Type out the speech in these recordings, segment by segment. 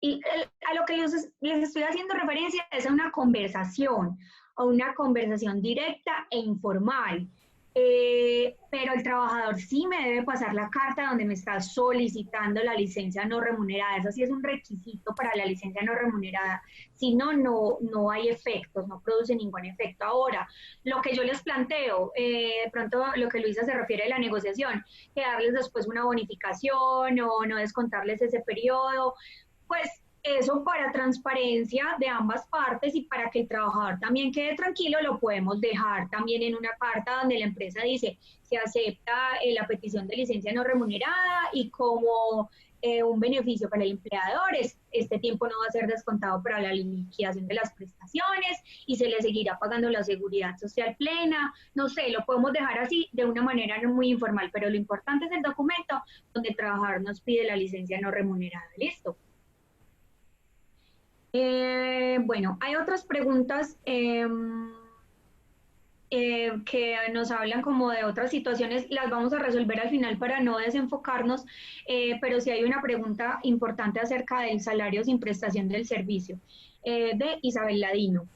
Y a lo que les estoy haciendo referencia es a una conversación directa e informal. Pero el trabajador sí me debe pasar la carta donde me está solicitando la licencia no remunerada. Eso sí es un requisito para la licencia no remunerada. Si no, no hay efectos, no produce ningún efecto. Ahora, lo que yo les planteo, de pronto lo que Luisa se refiere a la negociación, que darles después una bonificación o no descontarles ese periodo, pues eso para transparencia de ambas partes y para que el trabajador también quede tranquilo, lo podemos dejar también en una carta donde la empresa dice se acepta la petición de licencia no remunerada y como un beneficio para el empleador, este tiempo no va a ser descontado para la liquidación de las prestaciones y se le seguirá pagando la seguridad social plena. No sé, lo podemos dejar así de una manera no muy informal, pero lo importante es el documento donde el trabajador nos pide la licencia no remunerada. ¿Listo? Bueno, hay otras preguntas que nos hablan como de otras situaciones, las vamos a resolver al final para no desenfocarnos, pero sí hay una pregunta importante acerca del salario sin prestación del servicio, de Isabel Ladino.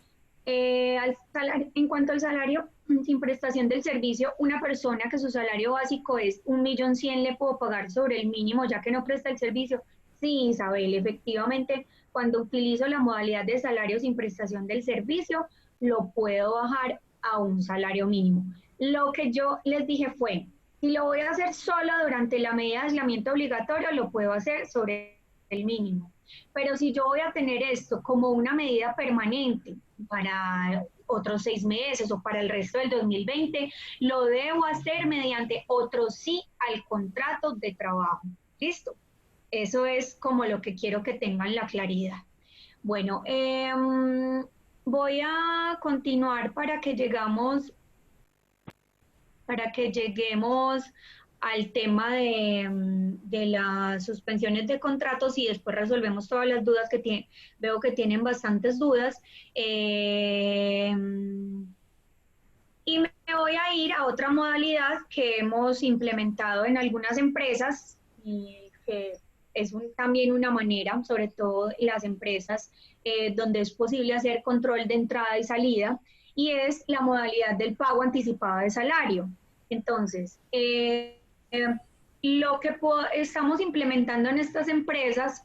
En cuanto al salario sin prestación del servicio, una persona que su salario básico es 1.100.000, ¿le puedo pagar sobre el mínimo ya que no presta el servicio? Sí, Isabel, efectivamente, cuando utilizo la modalidad de salario sin prestación del servicio, lo puedo bajar a un salario mínimo. Lo que yo les dije fue, si lo voy a hacer solo durante la medida de aislamiento obligatorio, lo puedo hacer sobre el mínimo. Pero si yo voy a tener esto como una medida permanente para otros 6 meses o para el resto del 2020, lo debo hacer mediante otro sí al contrato de trabajo. ¿Listo? Eso es como lo que quiero que tengan la claridad. Bueno, voy a continuar para que lleguemos al tema de las suspensiones de contratos y después resolvemos todas las dudas que veo que tienen bastantes dudas. Eh, y me voy a ir a otra modalidad que hemos implementado en algunas empresas y que es también una manera, sobre todo las empresas donde es posible hacer control de entrada y salida, y es la modalidad del pago anticipado de salario. Entonces, lo que estamos implementando en estas empresas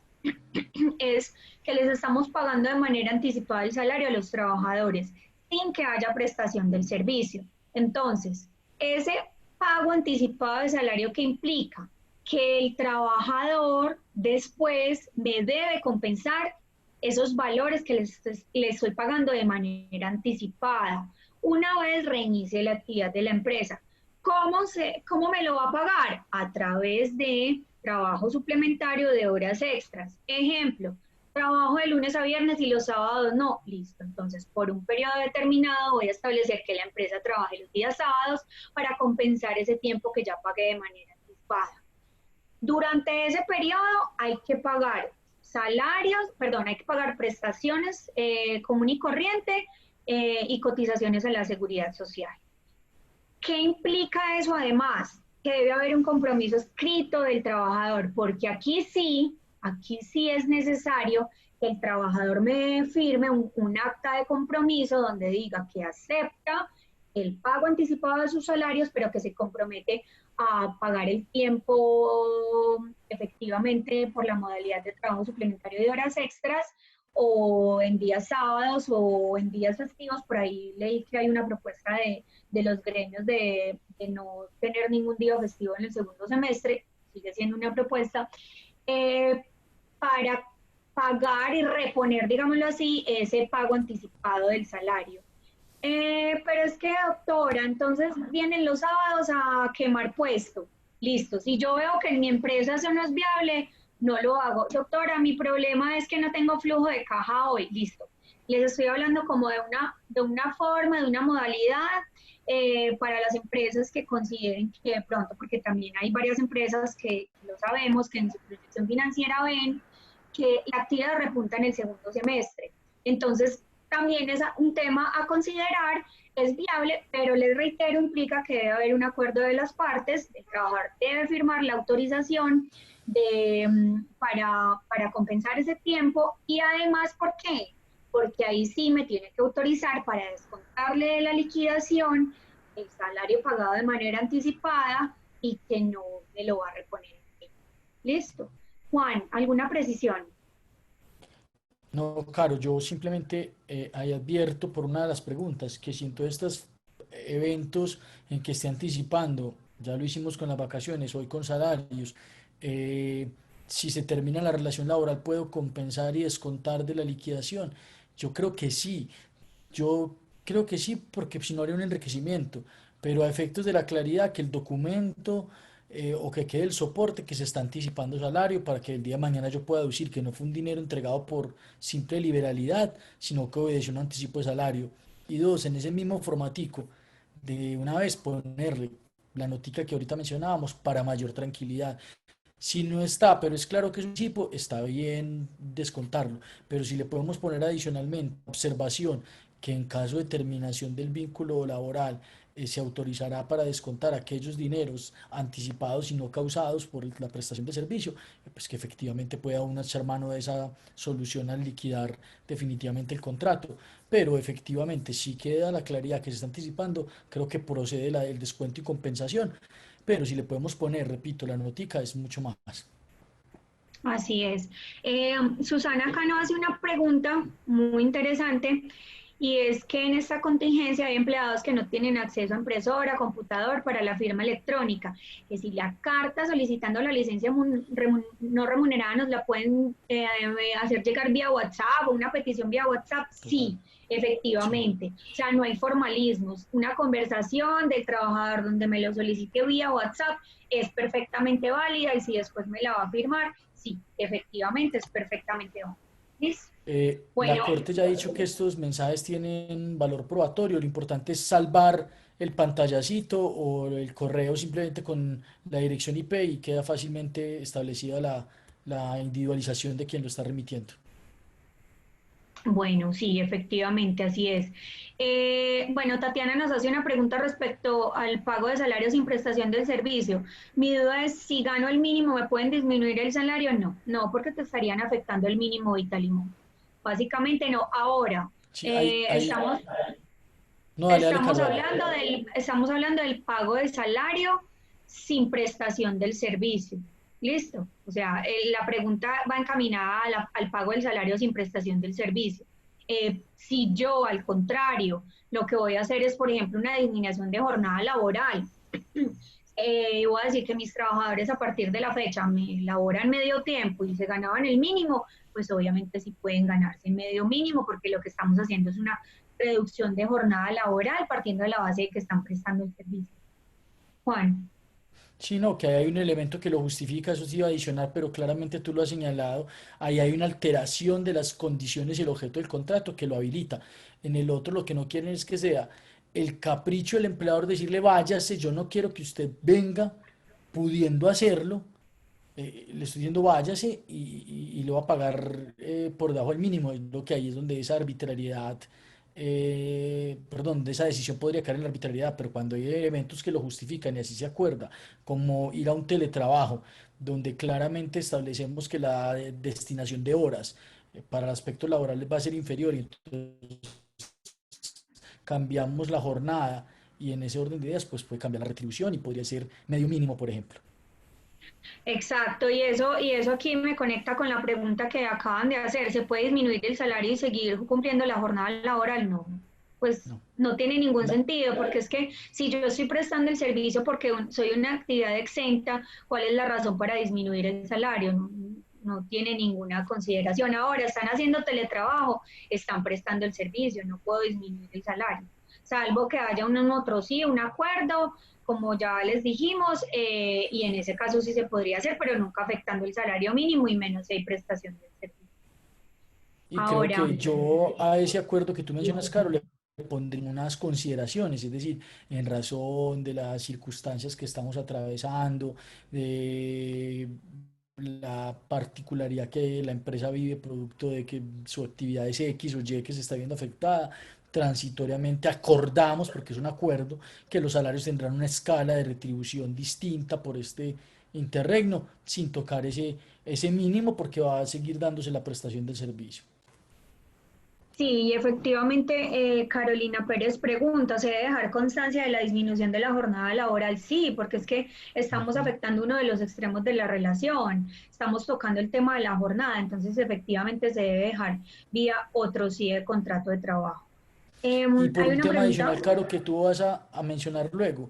es que les estamos pagando de manera anticipada el salario a los trabajadores sin que haya prestación del servicio. Entonces, ese pago anticipado de salario que implica que el trabajador después me debe compensar esos valores que les estoy pagando de manera anticipada una vez reinicie la actividad de la empresa. ¿Cómo me lo va a pagar? A través de trabajo suplementario de horas extras. Ejemplo, trabajo de lunes a viernes y los sábados no. Listo. Entonces, por un periodo determinado voy a establecer que la empresa trabaje los días sábados para compensar ese tiempo que ya pagué de manera anticipada. Durante ese periodo hay que pagar hay que pagar prestaciones común y corriente y cotizaciones a la seguridad social. ¿Qué implica eso además? Que debe haber un compromiso escrito del trabajador, porque aquí sí es necesario que el trabajador me firme un acta de compromiso donde diga que acepta el pago anticipado de sus salarios, pero que se compromete a pagar el tiempo efectivamente por la modalidad de trabajo suplementario de horas extras o en días sábados o en días festivos. Por ahí leí que hay una propuesta de los gremios de no tener ningún día festivo en el segundo semestre, sigue siendo una propuesta, para pagar y reponer, digámoslo así, ese pago anticipado del salario. Pero es que, doctora, entonces vienen los sábados a quemar puesto. Listo, si yo veo que en mi empresa eso no es viable, no lo hago. Doctora, mi problema es que no tengo flujo de caja hoy. Listo. Les estoy hablando como de una forma, de una modalidad para las empresas que consideren que de pronto, porque también hay varias empresas que lo sabemos, que en su proyección financiera ven que la actividad repunta en el segundo semestre. Entonces, también es un tema a considerar, es viable, pero les reitero, implica que debe haber un acuerdo de las partes, el trabajador debe firmar la autorización para compensar ese tiempo y además, ¿por qué? Porque ahí sí me tiene que autorizar para descontarle de la liquidación el salario pagado de manera anticipada y que no me lo va a reponer. Listo. Juan, ¿alguna precisión? No, claro, yo simplemente ahí advierto por una de las preguntas que si en todos estos eventos en que esté anticipando, ya lo hicimos con las vacaciones, hoy con salarios, eh, si se termina la relación laboral, ¿puedo compensar y descontar de la liquidación? Yo creo que sí. Yo creo que sí, porque si no haría un enriquecimiento, pero a efectos de la claridad, que el documento o que quede el soporte que se está anticipando salario para que el día de mañana yo pueda decir que no fue un dinero entregado por simple liberalidad, sino que obedeció un anticipo de salario. Y dos, en ese mismo formatico, de una vez ponerle la notica que ahorita mencionábamos para mayor tranquilidad. Si no está, pero es claro que es un tipo, está bien descontarlo. Pero si le podemos poner adicionalmente observación, que en caso de terminación del vínculo laboral se autorizará para descontar aquellos dineros anticipados y no causados por la prestación de servicio, pues que efectivamente pueda uno echar mano de esa solución al liquidar definitivamente el contrato. Pero efectivamente, si queda la claridad que se está anticipando, creo que procede el descuento y compensación. Pero si le podemos poner, repito, la notica es mucho más. Así es. Susana Cano hace una pregunta muy interesante y es que en esta contingencia hay empleados que no tienen acceso a impresora, computador para la firma electrónica, que si la carta solicitando la licencia no remunerada nos la pueden hacer llegar vía WhatsApp o una petición vía WhatsApp, Total. sí, Sí. efectivamente. O sea, no hay formalismos. Una conversación del trabajador donde me lo solicite vía WhatsApp es perfectamente válida y si después me la va a firmar, sí, efectivamente es perfectamente válido. ¿Listo? La Bueno, Corte ya ha dicho que estos mensajes tienen valor probatorio. Lo importante es salvar el pantallacito o el correo simplemente con la dirección IP y queda fácilmente establecida la individualización de quien lo está remitiendo. bueno, sí, efectivamente, así es. Bueno, Tatiana nos hace una pregunta respecto al pago de salario sin prestación del servicio. Mi duda es si gano el mínimo, ¿me pueden disminuir el salario? No, no, porque te estarían afectando el mínimo vital y móvil. Básicamente no. Ahora, Sí, eh, estamos, no, dale, dale, estamos Caro, dale. hablando estamos hablando del pago de salario sin prestación del servicio. Listo. O sea, la pregunta va encaminada al pago del salario sin prestación del servicio. Si yo, al contrario, lo que voy a hacer es, por ejemplo, una disminución de jornada laboral, voy a decir que mis trabajadores a partir de la fecha me laboran medio tiempo y se ganaban el mínimo, pues obviamente sí pueden ganarse el medio mínimo porque lo que estamos haciendo es una reducción de jornada laboral partiendo de la base de que están prestando el servicio. Juan. Sí, no, que ahí hay un elemento que lo justifica, eso sí iba a adicionar, pero claramente tú lo has señalado, ahí hay una alteración de las condiciones y el objeto del contrato que lo habilita. En el otro lo que no quieren es que sea el capricho del empleador decirle váyase, yo no quiero que usted venga pudiendo hacerlo, le estoy diciendo váyase y lo va a pagar por debajo del mínimo. Es lo que ahí es donde esa arbitrariedad, perdón, de esa decisión podría caer en la arbitrariedad, pero cuando hay elementos que lo justifican y así se acuerda, como ir a un teletrabajo, donde claramente establecemos que la destinación de horas para el aspecto laboral va a ser inferior y entonces cambiamos la jornada y en ese orden de ideas pues puede cambiar la retribución y podría ser medio mínimo, por ejemplo. Exacto, y eso aquí me conecta con la pregunta que acaban de hacer. ¿Se puede disminuir el salario y seguir cumpliendo la jornada laboral? No, pues No. no tiene ningún La, sentido, porque es que si yo estoy prestando el servicio porque soy una actividad exenta, ¿cuál es la razón para disminuir el salario? No, no tiene ninguna consideración. Ahora están haciendo teletrabajo, están prestando el servicio, no puedo disminuir el salario, salvo que haya un otro sí, un acuerdo como ya les dijimos, y en ese caso sí se podría hacer, pero nunca afectando el salario mínimo y menos si hay prestación del servicio. y creo Ahora, que yo a ese acuerdo que tú mencionas, Caro, le pondré unas consideraciones, es decir, en razón de las circunstancias que estamos atravesando, de la particularidad que la empresa vive producto de que su actividad es X o Y que se está viendo afectada. Transitoriamente acordamos, porque es un acuerdo, que los salarios tendrán una escala de retribución distinta por este interregno sin tocar ese mínimo porque va a seguir dándose la prestación del servicio. Sí, efectivamente, Carolina Pérez pregunta, ¿se debe dejar constancia de la disminución de la jornada laboral? Sí, porque es que estamos Ujú. afectando uno de los extremos de la relación, estamos tocando el tema de la jornada, entonces efectivamente se debe dejar vía otro sí de contrato de trabajo. Y por Hay un una tema pregunta. adicional, Caro, que tú vas a mencionar luego,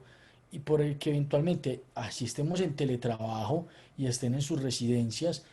y por el que eventualmente, así estemos en teletrabajo y estén en sus residencias,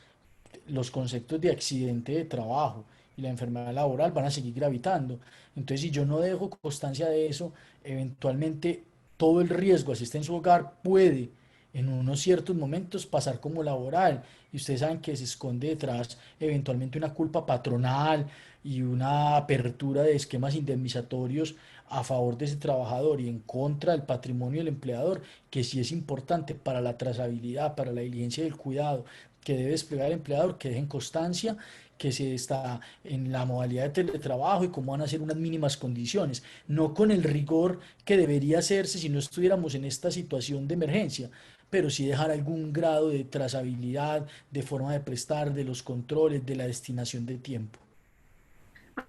los conceptos de accidente de trabajo y la enfermedad laboral van a seguir gravitando. Entonces, si yo no dejo constancia de eso, eventualmente todo el riesgo, así esté en su hogar, puede en unos ciertos momentos pasar como laboral. Y ustedes saben que se esconde detrás eventualmente una culpa patronal y una apertura de esquemas indemnizatorios a favor de ese trabajador y en contra del patrimonio del empleador, que sí es importante para la trazabilidad, para la diligencia del cuidado que debe desplegar el empleador, que dejen constancia que se está en la modalidad de teletrabajo y cómo van a ser unas mínimas condiciones, no con el rigor que debería hacerse si no estuviéramos en esta situación de emergencia, pero sí dejar algún grado de trazabilidad, de forma de prestar, de los controles, de la destinación de tiempo.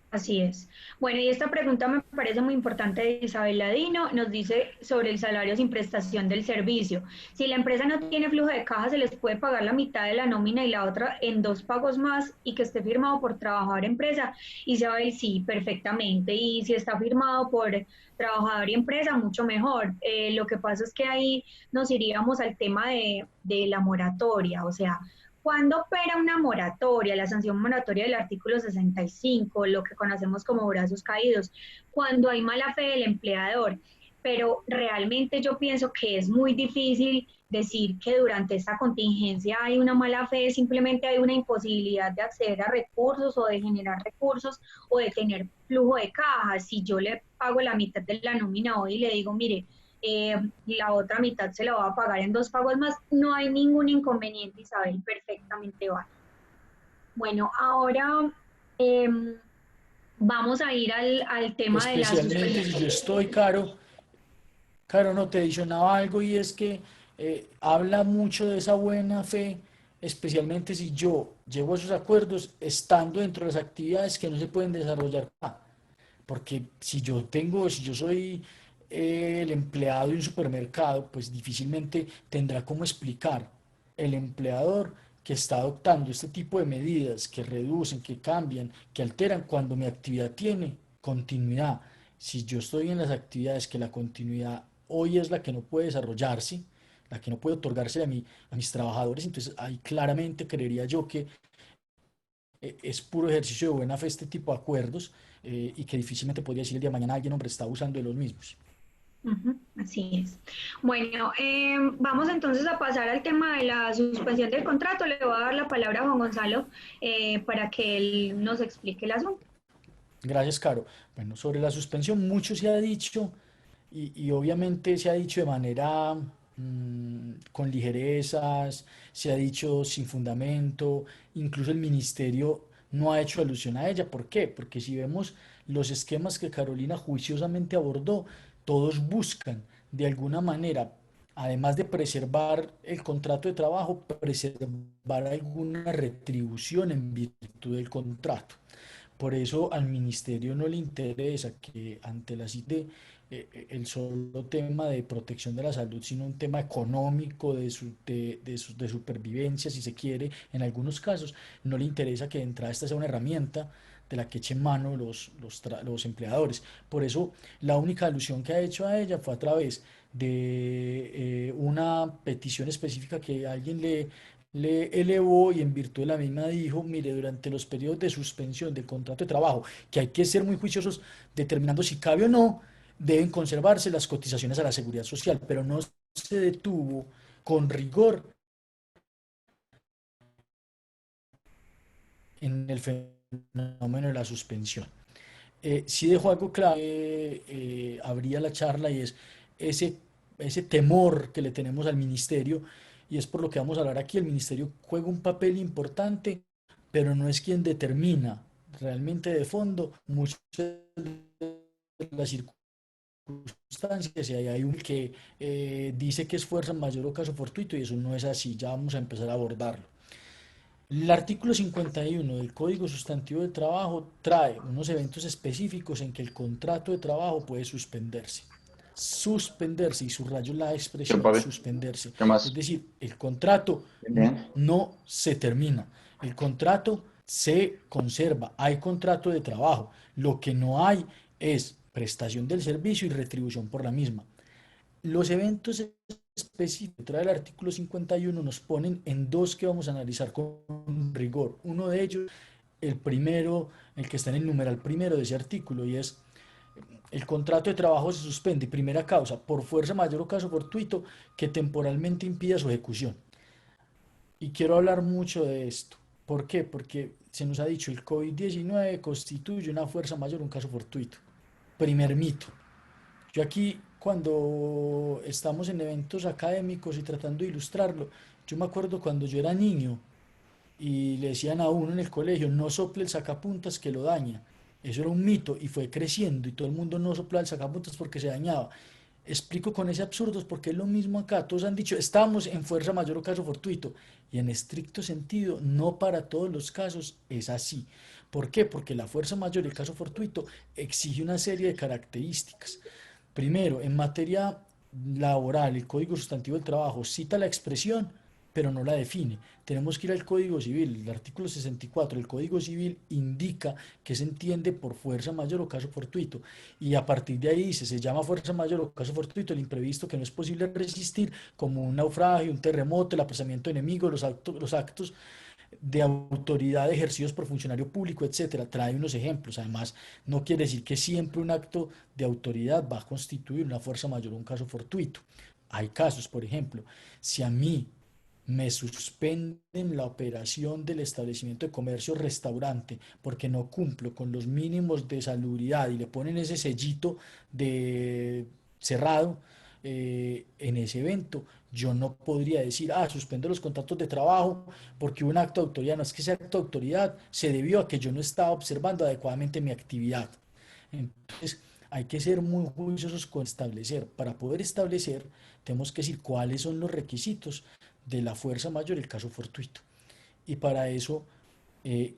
Así es. Bueno, y esta pregunta me parece muy importante de Isabel Ladino. Nos dice sobre el salario sin prestación del servicio. Si la empresa no tiene flujo de caja, se les puede pagar la mitad de la nómina y la otra en dos pagos más y que esté firmado por trabajador empresa. Isabel, sí, perfectamente. Y si está firmado por trabajador y empresa, mucho mejor. Lo que pasa es que ahí nos iríamos al tema de la moratoria, o sea, ¿cuándo opera una moratoria, la sanción moratoria del artículo 65, lo que conocemos como brazos caídos? Cuando hay mala fe del empleador. Pero realmente yo pienso que es muy difícil decir que durante esta contingencia hay una mala fe, simplemente hay una imposibilidad de acceder a recursos o de generar recursos o de tener flujo de caja. Si yo le pago la mitad de la nómina hoy y le digo, mire, la otra mitad se la va a pagar en dos pagos más. No hay ningún inconveniente, Isabel, perfectamente va. Bueno, ahora eh, vamos a ir al tema de la Especialmente si suspensión. yo estoy, Caro, Caro, no te adicionaba algo y es que habla mucho de esa buena fe, especialmente si yo llevo esos acuerdos estando dentro de las actividades que no se pueden desarrollar acá. Porque si yo soy el empleado de un supermercado, pues difícilmente tendrá cómo explicar el empleador que está adoptando este tipo de medidas que reducen, que cambian, que alteran cuando mi actividad tiene continuidad. Si yo estoy en las actividades que la continuidad hoy es la que no puede desarrollarse, la que no puede otorgarse a mis trabajadores, entonces ahí claramente creería yo que es puro ejercicio de buena fe este tipo de acuerdos y que difícilmente podría decir el día de mañana alguien, hombre, está abusando de los mismos. Ujú, así es. Bueno, vamos entonces a pasar al tema de la suspensión del contrato. Le voy a dar la palabra a Juan Gonzalo para que él nos explique el asunto. Gracias, Caro. Bueno, sobre la suspensión mucho se ha dicho y obviamente se ha dicho de manera con ligerezas, se ha dicho sin fundamento, incluso el ministerio no ha hecho alusión a ella. ¿Por qué? Porque si vemos los esquemas que Carolina juiciosamente abordó, todos buscan de alguna manera, además de preservar el contrato de trabajo, preservar alguna retribución en virtud del contrato. Por eso al ministerio no le interesa que ante la CITE el solo tema de protección de la salud, sino un tema económico de supervivencia, si se quiere, en algunos casos, no le interesa que de entrada esta sea una herramienta de la que echen mano los empleadores. Por eso la única alusión que ha hecho a ella fue a través de una petición específica que alguien le elevó y en virtud de la misma dijo, mire, durante los periodos de suspensión del contrato de trabajo, que hay que ser muy juiciosos determinando si cabe o no, deben conservarse las cotizaciones a la seguridad social, pero no se detuvo con rigor en el fenómeno de la suspensión. Sí dejó algo clave, abría la charla y es ese, ese temor que le tenemos al ministerio y es por lo que vamos a hablar aquí. El ministerio juega un papel importante, pero no es quien determina realmente de fondo muchas de las circunstancias circunstancias y ahí hay un que dice que es fuerza mayor o caso fortuito y eso no es así, ya vamos a empezar a abordarlo. El artículo 51 del Código Sustantivo del Trabajo trae unos eventos específicos en que el contrato de trabajo puede suspenderse. Suspenderse, y subrayo la ¿Qué, expresión, papi? suspenderse. ¿Qué Es más? decir, el contrato Bien. no se termina, el contrato se conserva, hay contrato de trabajo, lo que no hay es prestación del servicio y retribución por la misma. Los eventos específicos que trae el artículo 51 nos ponen en dos que vamos a analizar con rigor. Uno de ellos, el primero, el que está en el numeral primero de ese artículo, y es el contrato de trabajo se suspende, primera causa, por fuerza mayor o caso fortuito que temporalmente impida su ejecución. Y quiero hablar mucho de esto. ¿Por qué? Porque se nos ha dicho el COVID-19 constituye una fuerza mayor, un caso fortuito. Primer mito. Yo aquí, cuando estamos en eventos académicos y tratando de ilustrarlo, yo me acuerdo cuando yo era niño y le decían a uno en el colegio, no sople el sacapuntas que lo daña. Eso era un mito y fue creciendo y todo el mundo no soplaba el sacapuntas porque se dañaba. Explico con ese absurdo porque es lo mismo acá. Todos han dicho, estamos en fuerza mayor o caso fortuito. Y en estricto sentido, no para todos los casos es así. ¿Por qué? Porque la fuerza mayor y el caso fortuito exige una serie de características. Primero, en materia laboral, el Código Sustantivo del Trabajo cita la expresión, pero no la define. Tenemos que ir al Código Civil. El artículo 64 del Código Civil indica que se entiende por fuerza mayor o caso fortuito. Y a partir de ahí dice, se llama fuerza mayor o caso fortuito el imprevisto que no es posible resistir, como un naufragio, un terremoto, el apresamiento de enemigos, los actos de autoridad ejercidos por funcionario público, etcétera. Trae unos ejemplos. Además, no quiere decir que siempre un acto de autoridad va a constituir una fuerza mayor o un caso fortuito. Hay casos, por ejemplo, si a mí me suspenden la operación del establecimiento de comercio restaurante porque no cumplo con los mínimos de salubridad y le ponen ese sellito de cerrado en ese evento, yo no podría decir, suspendo los contratos de trabajo porque hubo un acto de autoridad. No es que ese acto de autoridad se debió a que yo no estaba observando adecuadamente mi actividad. Entonces, hay que ser muy juiciosos con establecer. Para poder establecer, tenemos que decir cuáles son los requisitos de la fuerza mayor, el caso fortuito. Y para eso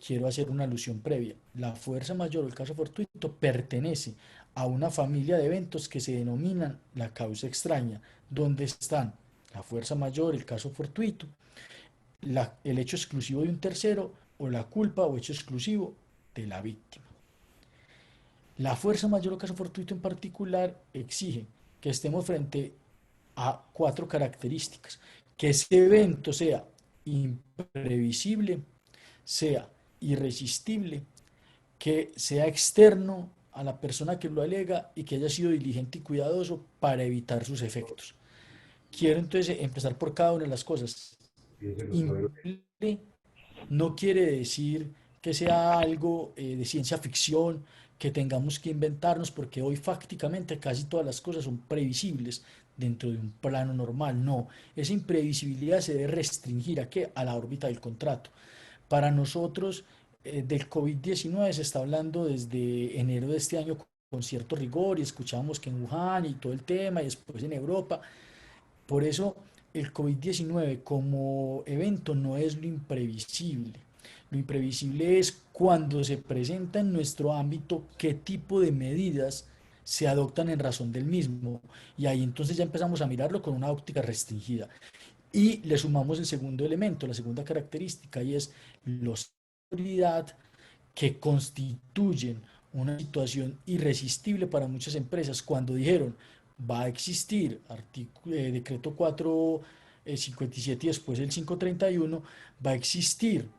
quiero hacer una alusión previa. La fuerza mayor o el caso fortuito pertenece a una familia de eventos que se denominan la causa extraña, donde están la fuerza mayor, el caso fortuito, el hecho exclusivo de un tercero o la culpa o hecho exclusivo de la víctima. La fuerza mayor o caso fortuito en particular exige que estemos frente a cuatro características. Que ese evento sea imprevisible, sea irresistible, que sea externo a la persona que lo alega y que haya sido diligente y cuidadoso para evitar sus efectos. Quiero entonces empezar por cada una de las cosas. Imprevisible no quiere decir que sea algo de ciencia ficción, que tengamos que inventarnos, porque hoy fácticamente casi todas las cosas son previsibles dentro de un plano normal. No, esa imprevisibilidad se debe restringir a qué? A la órbita del contrato. Para nosotros, del COVID-19 se está hablando desde enero de este año con cierto rigor y escuchamos que en Wuhan y todo el tema y después en Europa. Por eso el COVID-19 como evento no es lo imprevisible. Lo imprevisible es cuando se presenta en nuestro ámbito qué tipo de medidas se adoptan en razón del mismo. Y ahí entonces ya empezamos a mirarlo con una óptica restringida. Y le sumamos el segundo elemento, la segunda característica, y es los seguridad que constituyen una situación irresistible para muchas empresas cuando dijeron va a existir decreto 457 y después el 531, va a existir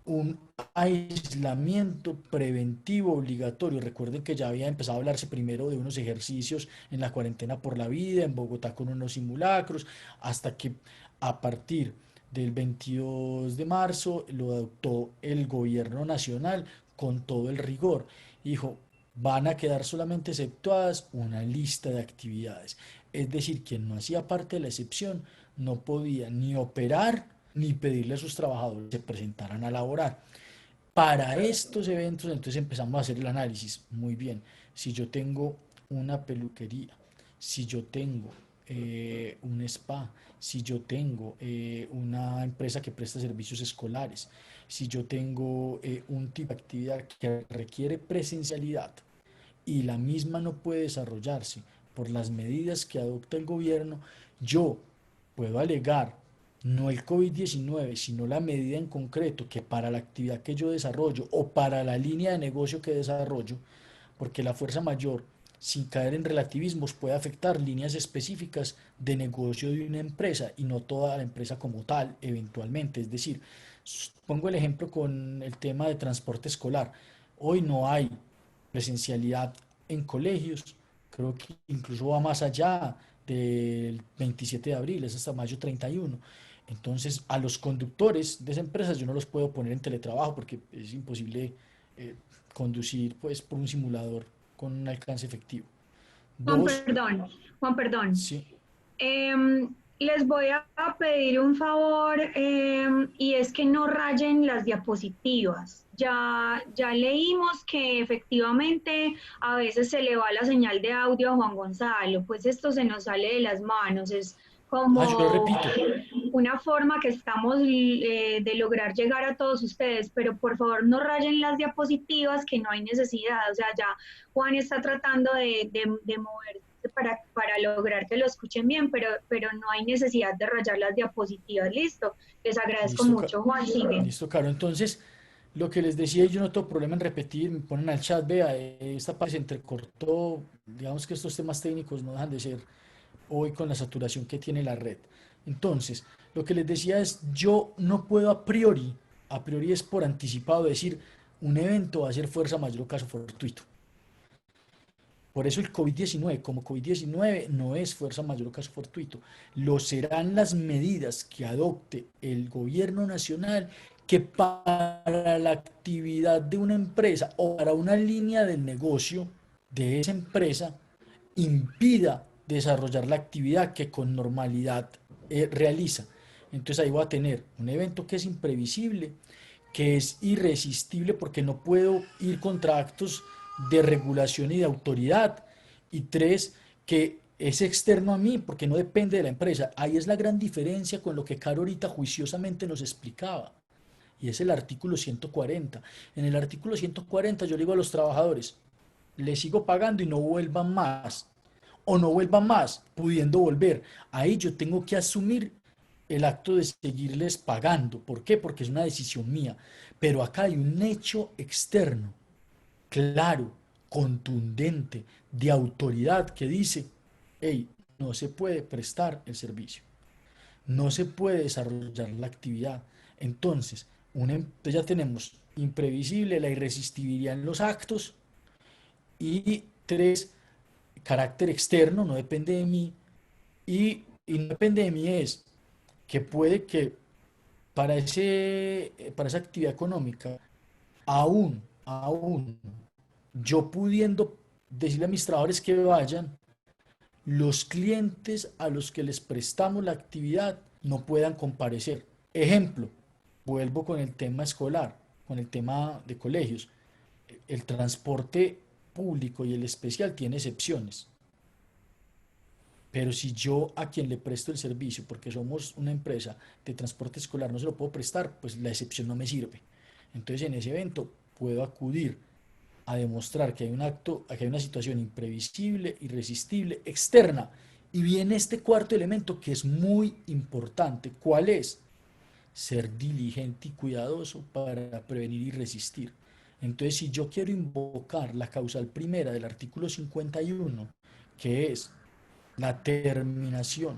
un aislamiento preventivo obligatorio. Recuerden que ya había empezado a hablarse primero de unos ejercicios en la cuarentena por la vida, en Bogotá con unos simulacros, hasta que a partir del 22 de marzo lo adoptó el gobierno nacional con todo el rigor. Dijo, van a quedar solamente exceptuadas una lista de actividades. Es decir, quien no hacía parte de la excepción no podía ni operar ni pedirle a sus trabajadores que se presentaran a laborar. Para estos eventos, entonces empezamos a hacer el análisis. Muy bien, si yo tengo una peluquería, si yo tengo un spa, si yo tengo una empresa que presta servicios escolares, si yo tengo un tipo de actividad que requiere presencialidad y la misma no puede desarrollarse por las medidas que adopta el gobierno, yo puedo alegar no el COVID-19, sino la medida en concreto que para la actividad que yo desarrollo o para la línea de negocio que desarrollo, porque la fuerza mayor, sin caer en relativismos, puede afectar líneas específicas de negocio de una empresa y no toda la empresa como tal, eventualmente. Es decir, pongo el ejemplo con el tema de transporte escolar. Hoy no hay presencialidad en colegios, creo que incluso va más allá del 27 de abril, es hasta mayo 31. Entonces, a los conductores de esa empresa yo no los puedo poner en teletrabajo porque es imposible eh, conducir pues por un simulador con un alcance efectivo. Juan, Dos, perdón, Juan, perdón. sí, Les voy a pedir un favor y es que no rayen las diapositivas. Ya leímos que efectivamente a veces se le va la señal de audio a Juan Gonzalo, pues esto se nos sale de las manos, es yo lo como repito, una forma que estamos de lograr llegar a todos ustedes, pero por favor no rayen las diapositivas que no hay necesidad, o sea, ya Juan está tratando de moverse para lograr que lo escuchen bien, pero no hay necesidad de rayar las diapositivas. Listo. Les agradezco listo, mucho, Juan. Sigue. listo, Caro. Entonces, lo que les decía, yo no tengo problema en repetir, me ponen al chat, vea, esta parte se entrecortó, digamos que estos temas técnicos no dejan de ser hoy con la saturación que tiene la red. Entonces, lo que les decía es, yo no puedo a priori es por anticipado decir, un evento va a ser fuerza mayor o caso fortuito. Por eso el COVID-19, como COVID-19 no es fuerza mayor o caso fortuito, lo serán las medidas que adopte el gobierno nacional que para la actividad de una empresa o para una línea del negocio de esa empresa impida desarrollar la actividad que con normalidad realiza. Entonces ahí voy a tener un evento que es imprevisible, que es irresistible porque no puedo ir contra actos de regulación y de autoridad. Y tres, que es externo a mí porque no depende de la empresa. Ahí es la gran diferencia con lo que Caro ahorita juiciosamente nos explicaba. Y es el artículo 140. En el artículo 140 yo le digo a los trabajadores, les sigo pagando y no vuelvan más. O no vuelvan más, pudiendo volver. Ahí yo tengo que asumir el acto de seguirles pagando. ¿Por qué? Porque es una decisión mía. Pero acá hay un hecho externo, claro, contundente, de autoridad que dice, hey, no se puede prestar el servicio, no se puede desarrollar la actividad. Entonces, entonces ya tenemos imprevisible, la irresistibilidad en los actos y tres, carácter externo, no depende de mí y no depende de mí es que puede que para esa actividad económica, aún, yo pudiendo decirle a mis trabajadores que vayan, los clientes a los que les prestamos la actividad no puedan comparecer. Ejemplo, vuelvo con el tema escolar, con el tema de colegios. El transporte público y el especial tiene excepciones. Pero si yo a quien le presto el servicio, porque somos una empresa de transporte escolar, no se lo puedo prestar, pues la excepción no me sirve. Entonces en ese evento puedo acudir a demostrar que hay un acto, que hay una situación imprevisible, irresistible, externa. Y viene este cuarto elemento que es muy importante. ¿Cuál es? Ser diligente y cuidadoso para prevenir y resistir. Entonces, si yo quiero invocar la causal primera del artículo 51, que es la terminación,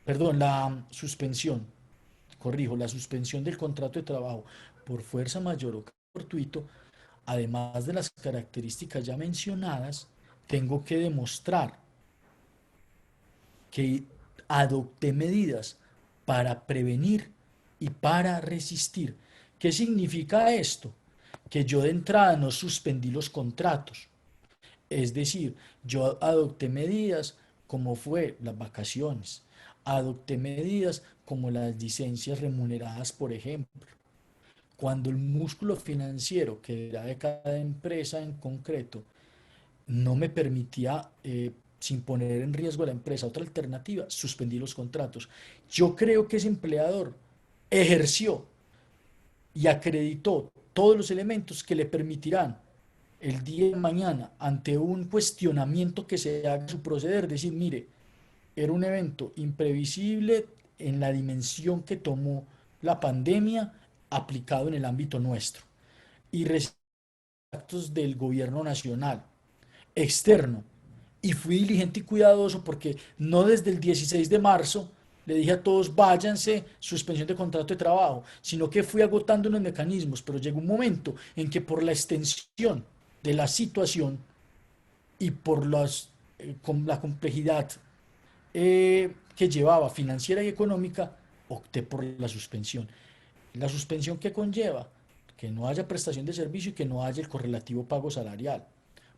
perdón, la suspensión, corrijo, la suspensión del contrato de trabajo por fuerza mayor o fortuito, además de las características ya mencionadas, tengo que demostrar que adopté medidas para prevenir y para resistir. ¿Qué significa esto? Que yo de entrada no suspendí los contratos. Es decir, yo adopté medidas como fue las vacaciones, adopté medidas como las licencias remuneradas, por ejemplo. Cuando el músculo financiero que era de cada empresa en concreto no me permitía, sin poner en riesgo a la empresa, otra alternativa, suspendí los contratos. Yo creo que ese empleador ejerció y acreditó todos los elementos que le permitirán el día de mañana, ante un cuestionamiento que se haga su proceder, decir, mire, era un evento imprevisible en la dimensión que tomó la pandemia aplicado en el ámbito nuestro y actos del gobierno nacional, externo, y fui diligente y cuidadoso porque no desde el 16 de marzo le dije a todos váyanse, suspensión de contrato de trabajo, sino que fui agotando unos mecanismos, pero llegó un momento en que por la extensión de la situación y por con la complejidad que llevaba financiera y económica, opté por la suspensión. La suspensión que conlleva que no haya prestación de servicio y que no haya el correlativo pago salarial.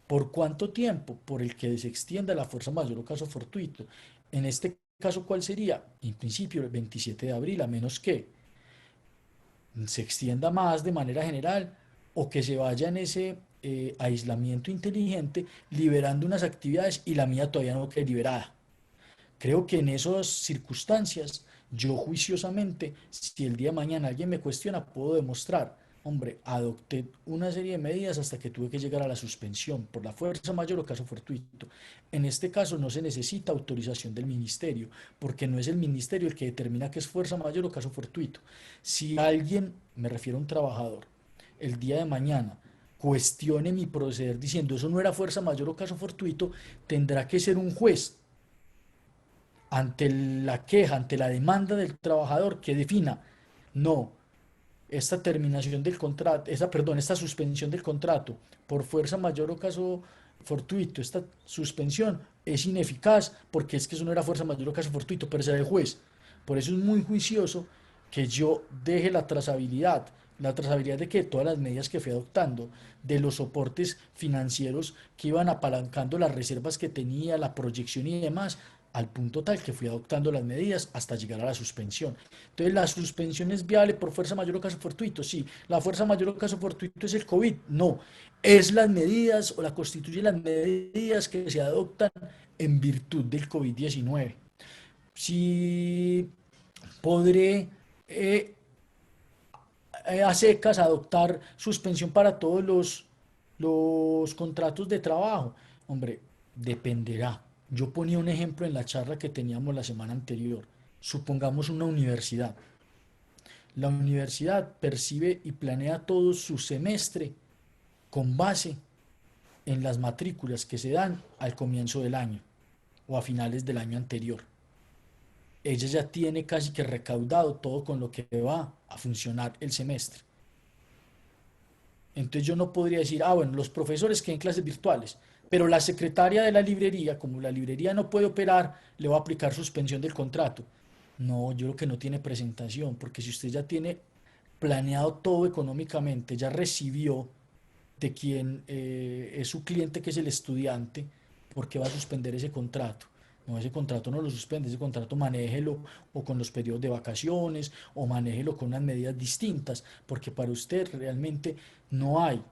¿Por cuánto tiempo? Por el que se extienda la fuerza mayor o caso fortuito. En este caso, ¿cuál sería? En principio, el 27 de abril, a menos que se extienda más de manera general o que se vaya en ese aislamiento inteligente, liberando unas actividades y la mía todavía no quede liberada. Creo que en esas circunstancias, yo juiciosamente, si el día de mañana alguien me cuestiona, puedo demostrar, hombre, adopté una serie de medidas hasta que tuve que llegar a la suspensión por la fuerza mayor o caso fortuito. En este caso no se necesita autorización del ministerio, porque no es el ministerio el que determina que es fuerza mayor o caso fortuito. Si alguien, me refiero a un trabajador, el día de mañana cuestione mi proceder diciendo eso no era fuerza mayor o caso fortuito, tendrá que ser un juez ante la queja, ante la demanda del trabajador que defina, no, esta terminación del contrato, esta suspensión del contrato por fuerza mayor o caso fortuito, esta suspensión es ineficaz porque es que eso no era fuerza mayor o caso fortuito, pero será el juez. Por eso es muy juicioso que yo deje la trazabilidad de que todas las medidas que fui adoptando, de los soportes financieros que iban apalancando las reservas que tenía, la proyección y demás, al punto tal que fui adoptando las medidas hasta llegar a la suspensión. Entonces, ¿la suspensión es viable por fuerza mayor o caso fortuito? Sí. ¿La fuerza mayor o caso fortuito es el COVID? No. Es las medidas o la constituye las medidas que se adoptan en virtud del COVID-19. Si podré a secas adoptar suspensión para todos los contratos de trabajo. Hombre, dependerá. Yo ponía un ejemplo en la charla que teníamos la semana anterior. Supongamos una universidad. La universidad percibe y planea todo su semestre con base en las matrículas que se dan al comienzo del año o a finales del año anterior. Ella ya tiene casi que recaudado todo con lo que va a funcionar el semestre. Entonces yo no podría decir, ah, bueno, los profesores que en clases virtuales, pero la secretaria de la librería, como la librería no puede operar, le va a aplicar suspensión del contrato. No, yo creo que no tiene presentación, porque si usted ya tiene planeado todo económicamente, ya recibió de quien es su cliente, que es el estudiante, ¿por qué va a suspender ese contrato? No, ese contrato no lo suspende, ese contrato manéjelo o con los periodos de vacaciones o manéjelo con unas medidas distintas, porque para usted realmente no hay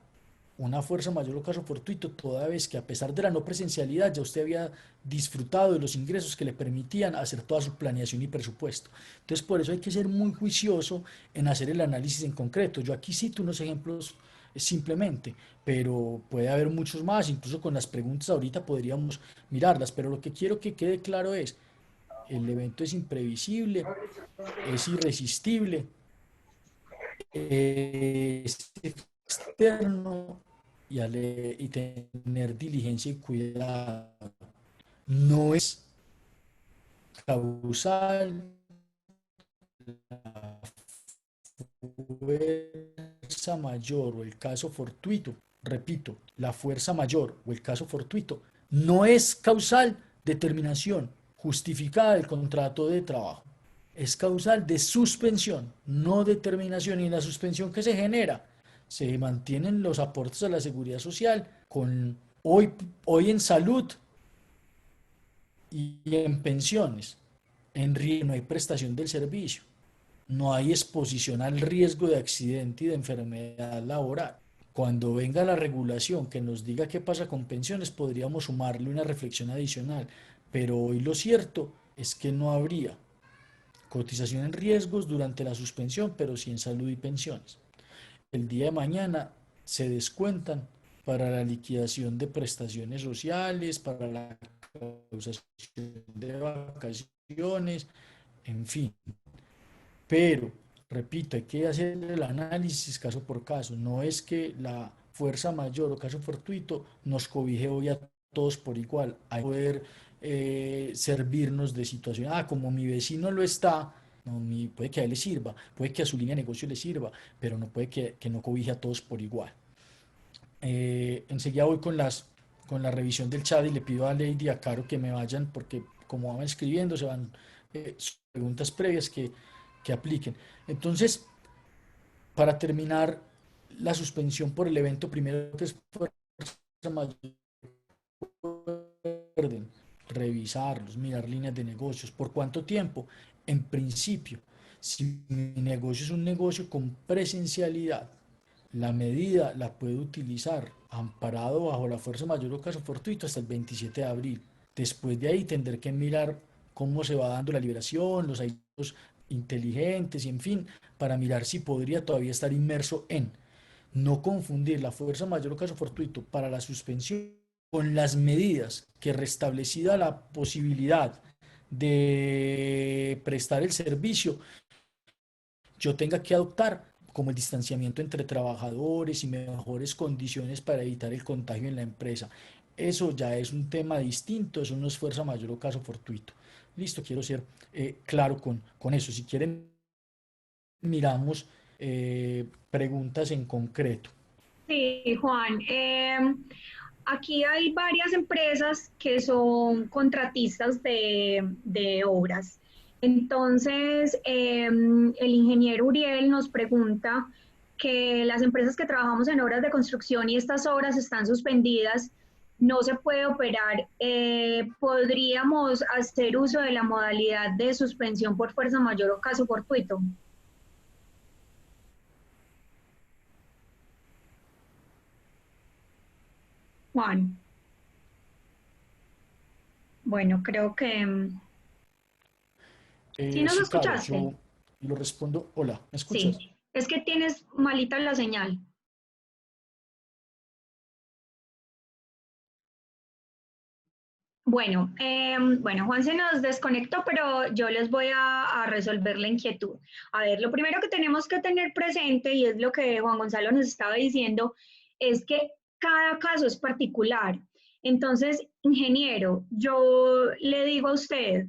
una fuerza mayor o caso fortuito, toda vez que a pesar de la no presencialidad ya usted había disfrutado de los ingresos que le permitían hacer toda su planeación y presupuesto. Entonces, por eso hay que ser muy juicioso en hacer el análisis en concreto. Yo aquí cito unos ejemplos simplemente, pero puede haber muchos más, incluso con las preguntas ahorita podríamos mirarlas, pero lo que quiero que quede claro es, el evento es imprevisible, es irresistible, es externo y tener diligencia y cuidado. No es causal, la fuerza mayor o el caso fortuito, repito, la fuerza mayor o el caso fortuito no es causal de terminación justificada del contrato de trabajo. Es causal de suspensión, no de terminación. Y en la suspensión que se genera, se mantienen los aportes a la seguridad social con hoy en salud y en pensiones. En riesgo no hay prestación del servicio, no hay exposición al riesgo de accidente y de enfermedad laboral. Cuando venga la regulación que nos diga qué pasa con pensiones, podríamos sumarle una reflexión adicional, pero hoy lo cierto es que no habría cotización en riesgos durante la suspensión, pero sí en salud y pensiones. El día de mañana se descuentan para la liquidación de prestaciones sociales, para la causación de vacaciones, en fin. Pero, repito, hay que hacer el análisis caso por caso. No es que la fuerza mayor o caso fortuito nos cobije hoy a todos por igual. Hay que poder servirnos de situación. Ah, como mi vecino lo está, no, puede que a él le sirva, puede que a su línea de negocio le sirva, pero no puede que no cobije a todos por igual. Enseguida voy con la revisión del chat y le pido a Lady y a Caro que me vayan, porque como van escribiendo, se van preguntas previas que apliquen. Entonces, para terminar, la suspensión por el evento primero que es fuerza mayor, recuerden, revisarlos, mirar líneas de negocios. ¿Por cuánto tiempo? En principio, si mi negocio es un negocio con presencialidad, la medida la puedo utilizar amparado bajo la fuerza mayor o caso fortuito hasta el 27 de abril. Después de ahí tendré que mirar cómo se va dando la liberación, los aislados inteligentes y en fin, para mirar si podría todavía estar inmerso en no confundir la fuerza mayor o caso fortuito para la suspensión con las medidas que restablecida la posibilidad de prestar el servicio yo tenga que adoptar como el distanciamiento entre trabajadores y mejores condiciones para evitar el contagio en la empresa. Eso ya es un tema distinto, eso no es fuerza mayor o caso fortuito. Listo, quiero ser claro con eso. Si quieren, miramos preguntas en concreto. Sí, Juan. Aquí hay varias empresas que son contratistas de obras. Entonces, el ingeniero Uriel nos pregunta que las empresas que trabajamos en obras de construcción y estas obras están suspendidas, no se puede operar. ¿Podríamos hacer uso de la modalidad de suspensión por fuerza mayor o caso fortuito? Juan, bueno, creo que... ¿Sí nos Sí, claro, escuchaste? yo lo respondo. Hola, ¿me escuchas? Sí, es que tienes malita la señal. Bueno, Juan se nos desconectó, pero yo les voy a resolver la inquietud. A ver, lo primero que tenemos que tener presente, y es lo que Juan Gonzalo nos estaba diciendo, es que cada caso es particular. Entonces, ingeniero, yo le digo a usted,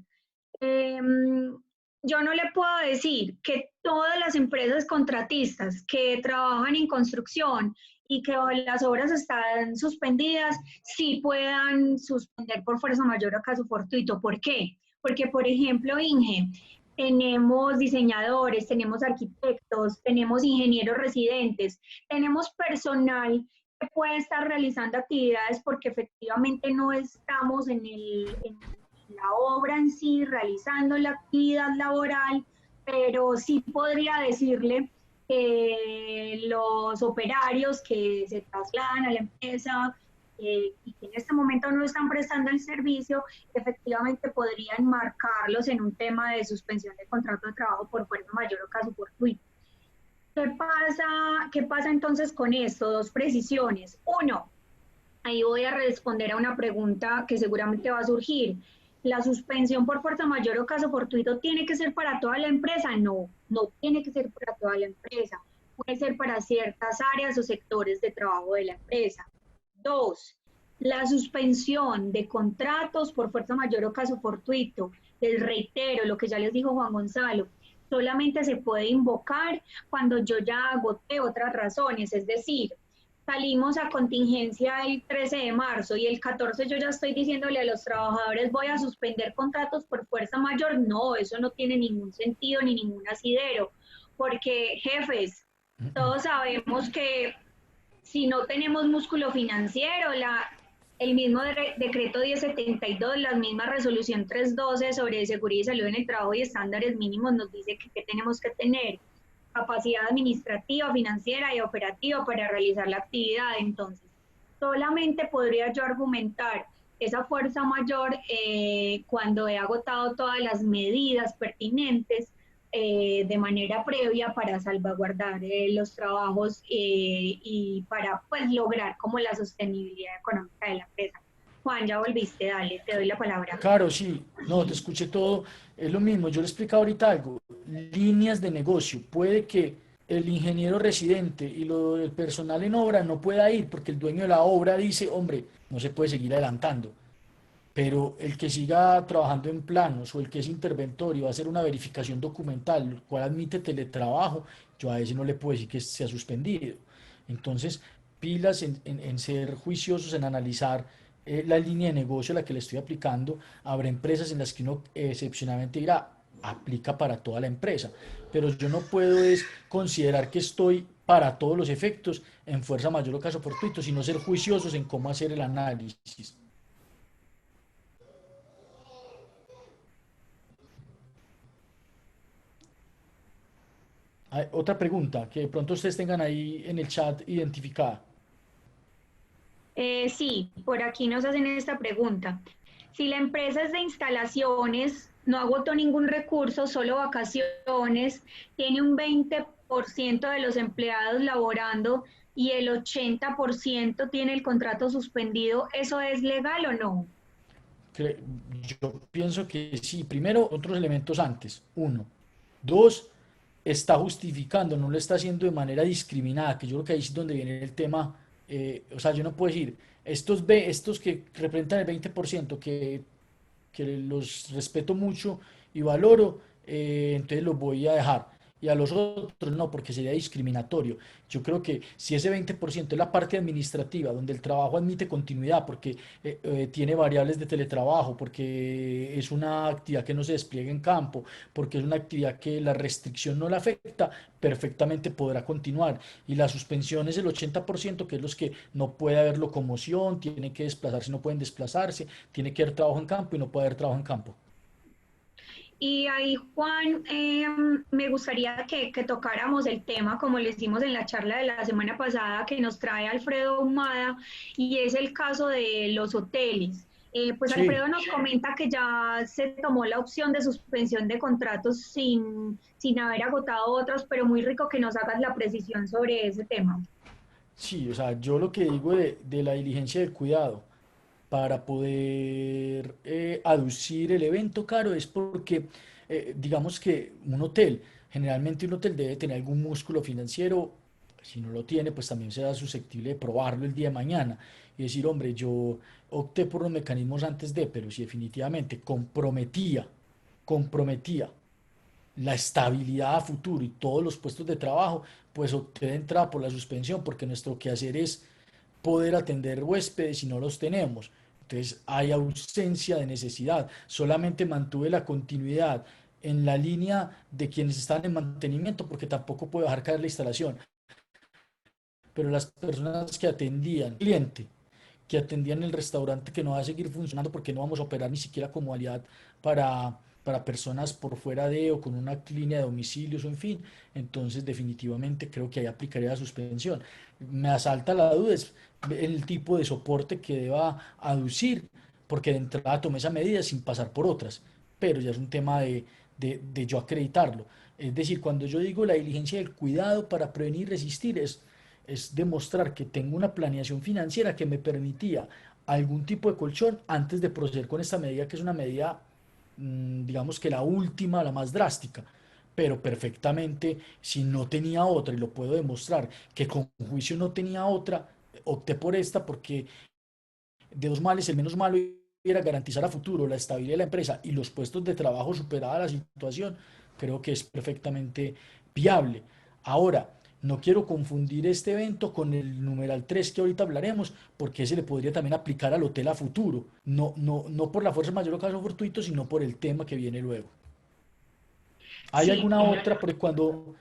yo no le puedo decir que todas las empresas contratistas que trabajan en construcción y que las obras están suspendidas, sí puedan suspender por fuerza mayor o caso fortuito. ¿Por qué? Porque, por ejemplo, Inge, tenemos diseñadores, tenemos arquitectos, tenemos ingenieros residentes, tenemos personal que puede estar realizando actividades porque efectivamente no estamos en la obra en sí, realizando la actividad laboral, pero sí podría decirle que los operarios que se trasladan a la empresa y que en este momento no están prestando el servicio, efectivamente podrían marcarlos en un tema de suspensión de contrato de trabajo por fuerza mayor o caso fortuito. ¿Qué pasa entonces con esto? Dos precisiones. Uno, ahí voy a responder a una pregunta que seguramente va a surgir. ¿La suspensión por fuerza mayor o caso fortuito tiene que ser para toda la empresa? No, no tiene que ser para toda la empresa. Puede ser para ciertas áreas o sectores de trabajo de la empresa. Dos, la suspensión de contratos por fuerza mayor o caso fortuito. Les reitero lo que ya les dijo Juan Gonzalo. Solamente se puede invocar cuando yo ya agoté otras razones, es decir, salimos a contingencia el 13 de marzo y el 14 yo ya estoy diciéndole a los trabajadores voy a suspender contratos por fuerza mayor. No, eso no tiene ningún sentido ni ningún asidero, porque jefes, todos sabemos que si no tenemos músculo financiero, el mismo decreto 1072, la misma resolución 312 sobre seguridad y salud en el trabajo y estándares mínimos nos dice que tenemos que tener capacidad administrativa, financiera y operativa para realizar la actividad. Entonces, solamente podría yo argumentar esa fuerza mayor cuando he agotado todas las medidas pertinentes de manera previa para salvaguardar los trabajos y para pues lograr como la sostenibilidad económica de la empresa. Juan, ya volviste, dale, te doy la palabra. Claro, sí, no, te escuché todo, es lo mismo, yo le explicaba ahorita algo, líneas de negocio, puede que el ingeniero residente y el personal en obra no pueda ir porque el dueño de la obra dice, hombre, no se puede seguir adelantando, pero el que siga trabajando en planos o el que es interventor y va a hacer una verificación documental, el cual admite teletrabajo, yo a ese no le puedo decir que se ha suspendido. Entonces, pilas en ser juiciosos, en analizar la línea de negocio a la que le estoy aplicando. Habrá empresas en las que uno excepcionalmente dirá, aplica para toda la empresa, pero yo no puedo es considerar que estoy para todos los efectos en fuerza mayor o caso fortuito, sino ser juiciosos en cómo hacer el análisis. Hay otra pregunta que de pronto ustedes tengan ahí en el chat identificada. Sí, por aquí nos hacen esta pregunta. Si la empresa es de instalaciones, no agotó ningún recurso, solo vacaciones, tiene un 20% de los empleados laborando y el 80% tiene el contrato suspendido, ¿eso es legal o no? Cre- Yo pienso que sí. Primero, otros elementos antes. Uno. Dos, está justificando, no lo está haciendo de manera discriminada, que yo creo que ahí es donde viene el tema. O sea, yo no puedo decir, estos que representan el 20%, que los respeto mucho y valoro, entonces los voy a dejar. Y a los otros no, porque sería discriminatorio. Yo creo que si ese 20% es la parte administrativa, donde el trabajo admite continuidad, porque tiene variables de teletrabajo, porque es una actividad que no se despliega en campo, porque es una actividad que la restricción no la afecta, perfectamente podrá continuar. Y la suspensión es el 80%, que es los que no puede haber locomoción, tienen que desplazarse, no pueden desplazarse, tiene que haber trabajo en campo y no puede haber trabajo en campo. Y ahí, Juan, me gustaría que tocáramos el tema, como le hicimos en la charla de la semana pasada, que nos trae Alfredo Humada, y es el caso de los hoteles. Pues Sí, Alfredo nos comenta que ya se tomó la opción de suspensión de contratos sin haber agotado otros, pero muy rico que nos hagas la precisión sobre ese tema. sí, o sea, yo lo que digo de la diligencia del cuidado para poder aducir el evento caro es porque, digamos que un hotel, generalmente un hotel debe tener algún músculo financiero, si no lo tiene, pues también será susceptible de probarlo el día de mañana y decir, hombre, yo opté por los mecanismos antes de, pero si definitivamente comprometía la estabilidad a futuro y todos los puestos de trabajo, pues opté de entrada por la suspensión, porque nuestro quehacer es poder atender huéspedes si no los tenemos. Entonces hay ausencia de necesidad. Solamente mantuve la continuidad en la línea de quienes están en mantenimiento, porque tampoco puedo dejar caer la instalación. Pero las personas que atendían, cliente, que atendían el restaurante que no va a seguir funcionando porque no vamos a operar ni siquiera como aliad para personas por fuera de o con una línea de domicilios o en fin. Entonces definitivamente creo que ahí aplicaría la suspensión. Me asalta la duda es el tipo de soporte que deba aducir, porque de entrada tomé esa medida sin pasar por otras, pero ya es un tema de yo acreditarlo. Es decir, cuando yo digo la diligencia del cuidado para prevenir y resistir, es demostrar que tengo una planeación financiera que me permitía algún tipo de colchón antes de proceder con esta medida, que es una medida, digamos que la última, la más drástica. Pero perfectamente, si no tenía otra, y lo puedo demostrar, que con juicio no tenía otra, opté por esta porque de dos males, el menos malo era garantizar a futuro la estabilidad de la empresa y los puestos de trabajo superada la situación, creo que es perfectamente viable. Ahora, no quiero confundir este evento con el numeral 3 que ahorita hablaremos, porque ese le podría también aplicar al hotel a futuro, no por la fuerza mayor o caso fortuito, sino por el tema que viene luego. ¿Hay Sí, alguna otra? Porque cuando,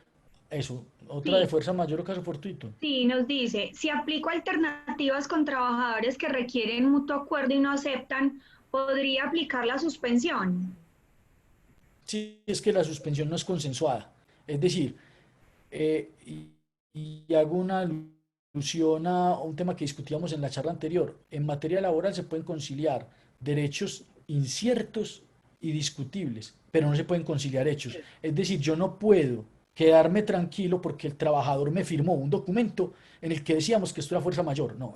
eso, otra de sí, fuerza mayor o caso fortuito. sí, nos dice, si aplico alternativas con trabajadores que requieren mutuo acuerdo y no aceptan, ¿podría aplicar la suspensión? Sí, es que la suspensión no es consensuada. Es decir, y hago una alusión a un tema que discutíamos en la charla anterior. En materia laboral se pueden conciliar derechos inciertos y discutibles, pero no se pueden conciliar hechos. Es decir, yo no puedo quedarme tranquilo porque el trabajador me firmó un documento en el que decíamos que esto era fuerza mayor. No,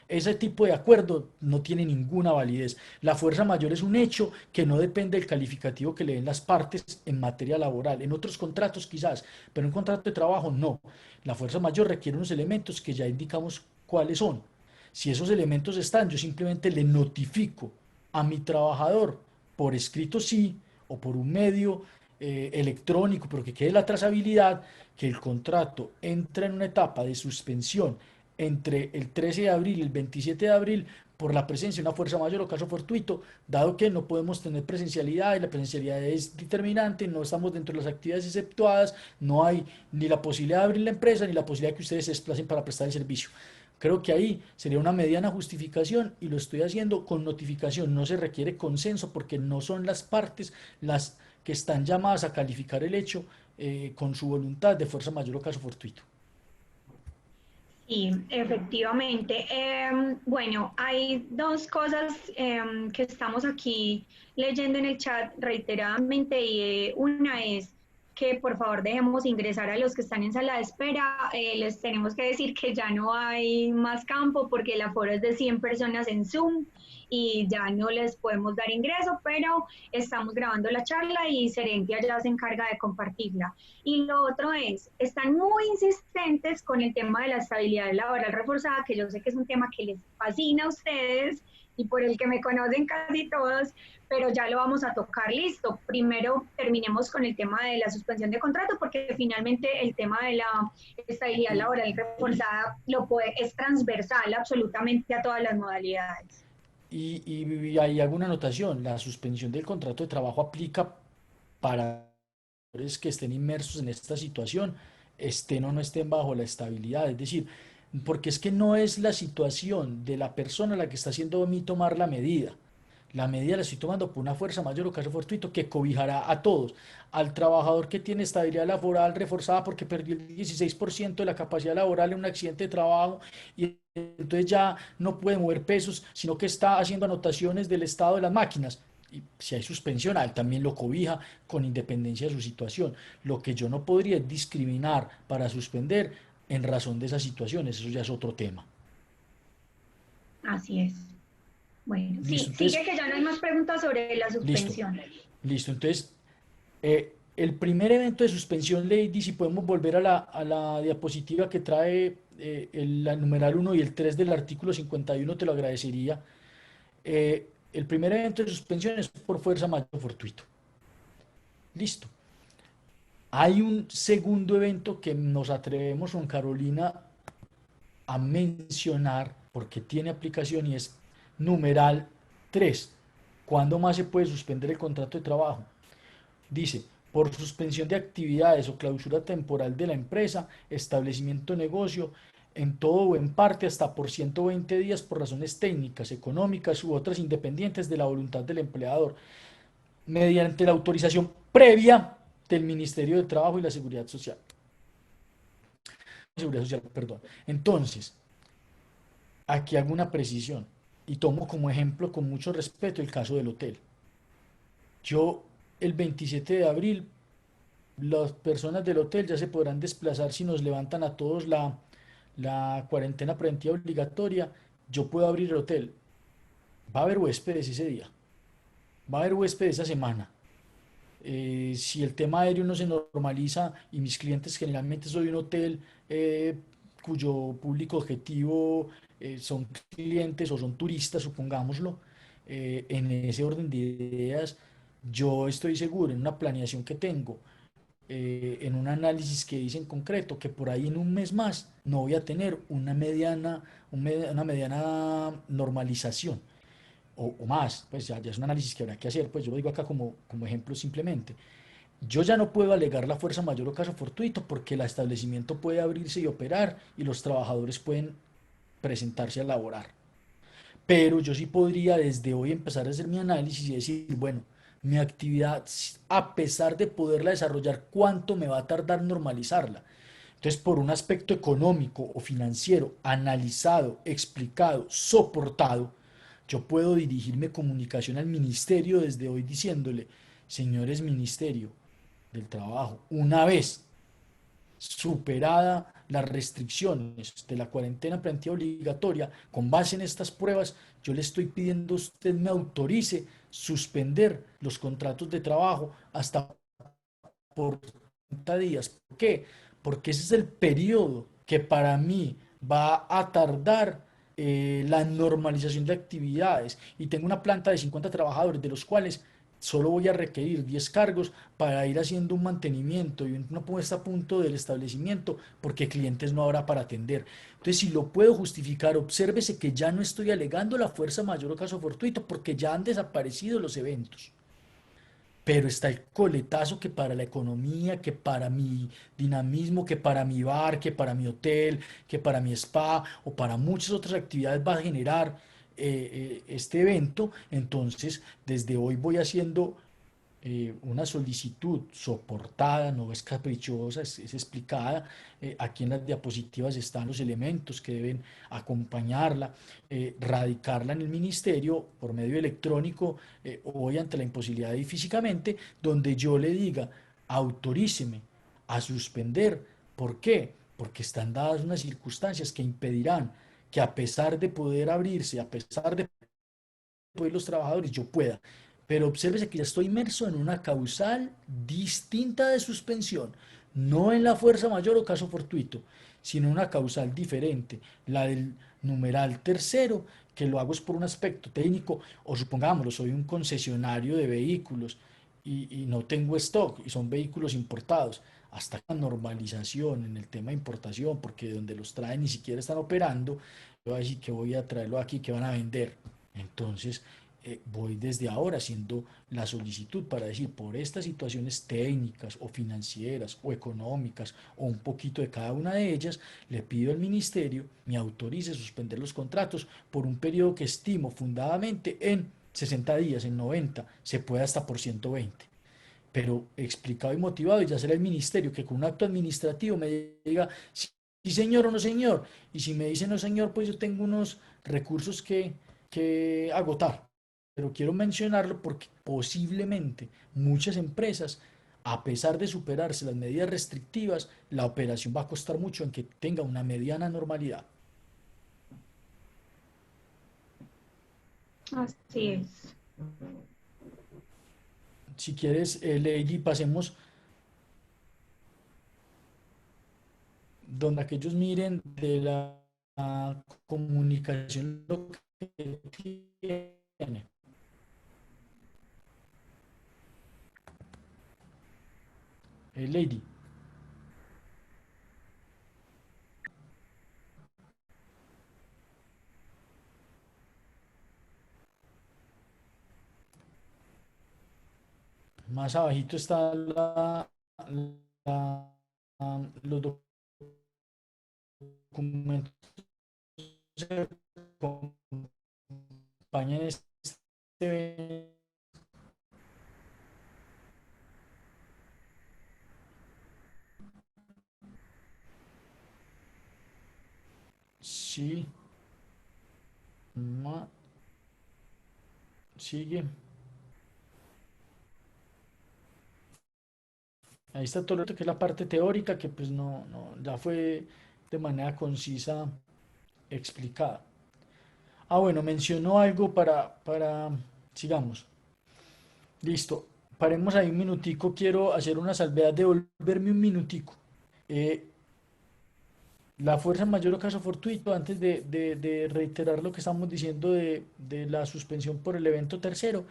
ese tipo de acuerdo no tiene ninguna validez. La fuerza mayor es un hecho que no depende del calificativo que le den las partes en materia laboral. En otros contratos quizás, pero en un contrato de trabajo no. La fuerza mayor requiere unos elementos que ya indicamos cuáles son. Si esos elementos están, yo simplemente le notifico a mi trabajador por escrito sí o por un medio electrónico, pero que quede la trazabilidad, que el contrato entra en una etapa de suspensión entre el 13 de abril y el 27 de abril por la presencia de una fuerza mayor o caso fortuito, dado que no podemos tener presencialidad y la presencialidad es determinante, no estamos dentro de las actividades exceptuadas, no hay ni la posibilidad de abrir la empresa ni la posibilidad de que ustedes se desplacen para prestar el servicio. Creo que ahí sería una mediana justificación y lo estoy haciendo con notificación. No se requiere consenso porque no son las partes las que están llamadas a calificar el hecho con su voluntad de fuerza mayor o caso fortuito. Sí, efectivamente. Bueno, hay dos cosas que estamos aquí leyendo en el chat reiteradamente y una es que por favor dejemos ingresar a los que están en sala de espera. Les tenemos que decir que ya no hay más campo porque el aforo es de 100 personas en Zoom y ya no les podemos dar ingreso, pero estamos grabando la charla y Serentia ya se encarga de compartirla. Y lo otro es, están muy insistentes con el tema de la estabilidad laboral reforzada, que yo sé que es un tema que les fascina a ustedes y por el que me conocen casi todos, pero ya lo vamos a tocar, listo. Primero terminemos con el tema de la suspensión de contrato, porque finalmente el tema de la estabilidad laboral reforzada es transversal absolutamente a todas las modalidades. Y ahí hago una anotación, la suspensión del contrato de trabajo aplica para los que estén inmersos en esta situación, estén o no estén bajo la estabilidad, es decir, porque es que no es la situación de la persona la que está haciendo a mí tomar la medida la estoy tomando por una fuerza mayor o caso fortuito que cobijará a todos, al trabajador que tiene estabilidad laboral reforzada porque perdió el 16% de la capacidad laboral en un accidente de trabajo y entonces ya no puede mover pesos, sino que está haciendo anotaciones del estado de las máquinas. Y si hay suspensión, a él también lo cobija con independencia de su situación. Lo que yo no podría es discriminar para suspender en razón de esas situaciones, eso ya es otro tema. Así es. Bueno, Listo, sí, sigue entonces, que ya no hay más preguntas sobre la listo, suspensión. listo. Entonces, el primer evento de suspensión, Lady, si podemos volver a la diapositiva que trae el numeral 1 y el 3 del artículo 51, te lo agradecería. El primer evento de suspensión es por fuerza mayor fortuito. Listo. Hay un segundo evento que nos atrevemos con Carolina a mencionar porque tiene aplicación y es numeral 3. ¿Cuándo más se puede suspender el contrato de trabajo? Dice, por suspensión de actividades o clausura temporal de la empresa, establecimiento de negocio, en todo o en parte hasta por 120 días por razones técnicas, económicas u otras independientes de la voluntad del empleador, mediante la autorización previa del Ministerio de Trabajo y la Seguridad Social. Seguridad Social, perdón. Entonces, aquí hago una precisión y tomo como ejemplo con mucho respeto el caso del hotel. Yo, el 27 de abril, las personas del hotel ya se podrán desplazar si nos levantan a todos la cuarentena preventiva obligatoria. Yo puedo abrir el hotel. Va a haber huéspedes ese día. Va a haber huéspedes esa semana. Si el tema aéreo no se normaliza y mis clientes generalmente soy un hotel cuyo público objetivo son clientes o son turistas, supongámoslo, en ese orden de ideas, yo estoy seguro en una planeación que tengo, en un análisis que dice en concreto que por ahí en un mes más no voy a tener una mediana normalización o más, pues ya es un análisis que habrá que hacer, pues yo lo digo acá como ejemplo simplemente. Yo ya no puedo alegar la fuerza mayor o caso fortuito porque el establecimiento puede abrirse y operar y los trabajadores pueden presentarse a laborar. Pero yo sí podría desde hoy empezar a hacer mi análisis y decir, bueno, mi actividad, a pesar de poderla desarrollar, cuánto me va a tardar normalizarla. Entonces, por un aspecto económico o financiero, analizado, explicado, soportado, yo puedo dirigirme comunicación al ministerio desde hoy diciéndole, señores ministerio del trabajo, una vez superada las restricciones de la cuarentena preventiva obligatoria, con base en estas pruebas, yo le estoy pidiendo a usted me autorice suspender los contratos de trabajo hasta por 30 días. ¿Por qué? Porque ese es el periodo que para mí va a tardar la normalización de actividades. Y tengo una planta de 50 trabajadores, de los cuales solo voy a requerir 10 cargos para ir haciendo un mantenimiento y una puesta a punto del establecimiento, porque clientes no habrá para atender. Entonces, si lo puedo justificar, obsérvese que ya no estoy alegando la fuerza mayor o caso fortuito, porque ya han desaparecido los eventos, pero está el coletazo que para la economía, que para mi dinamismo, que para mi bar, que para mi hotel, que para mi spa o para muchas otras actividades va a generar este evento. Entonces, desde hoy voy haciendo una solicitud soportada, no es caprichosa, es explicada. Aquí en las diapositivas están los elementos que deben acompañarla, radicarla en el ministerio por medio electrónico o ante la imposibilidad de ir físicamente, donde yo le diga, autoríceme a suspender. ¿Por qué? Porque están dadas unas circunstancias que impedirán que, a pesar de poder abrirse, a pesar de poder los trabajadores, yo pueda. Pero obsérvese que ya estoy inmerso en una causal distinta de suspensión, no en la fuerza mayor o caso fortuito, sino una causal diferente, la del numeral tercero, que lo hago es por un aspecto técnico, o supongámoslo, soy un concesionario de vehículos y no tengo stock y son vehículos importados. Hasta la normalización en el tema de importación, porque donde los traen ni siquiera están operando, yo voy a decir que voy a traerlo aquí, que van a vender. Entonces, voy desde ahora haciendo la solicitud para decir, por estas situaciones técnicas o financieras o económicas o un poquito de cada una de ellas, le pido al ministerio me autorice suspender los contratos por un periodo que estimo fundadamente en 60 días, en 90, se puede hasta por 120, pero explicado y motivado, y ya será el ministerio que con un acto administrativo me diga si señor o no señor, y si me dice no señor, pues yo tengo unos recursos que agotar. Pero quiero mencionarlo porque posiblemente muchas empresas, a pesar de superarse las medidas restrictivas, la operación va a costar mucho en que tenga una mediana normalidad. Así es. Si quieres, Lady, pasemos donde aquellos miren de la comunicación lo que tiene. Lady, más abajito está la- los documentos que acompañan este. Sí, sigue. Ahí está todo lo que es la parte teórica, que pues no, ya fue de manera concisa explicada. Ah, bueno, mencionó algo sigamos. Listo. Paremos ahí un minutico. Quiero hacer una salvedad de volverme un minutico. Eh, la fuerza mayor o caso fortuito, antes de reiterar lo que estamos diciendo de la suspensión por el evento tercero,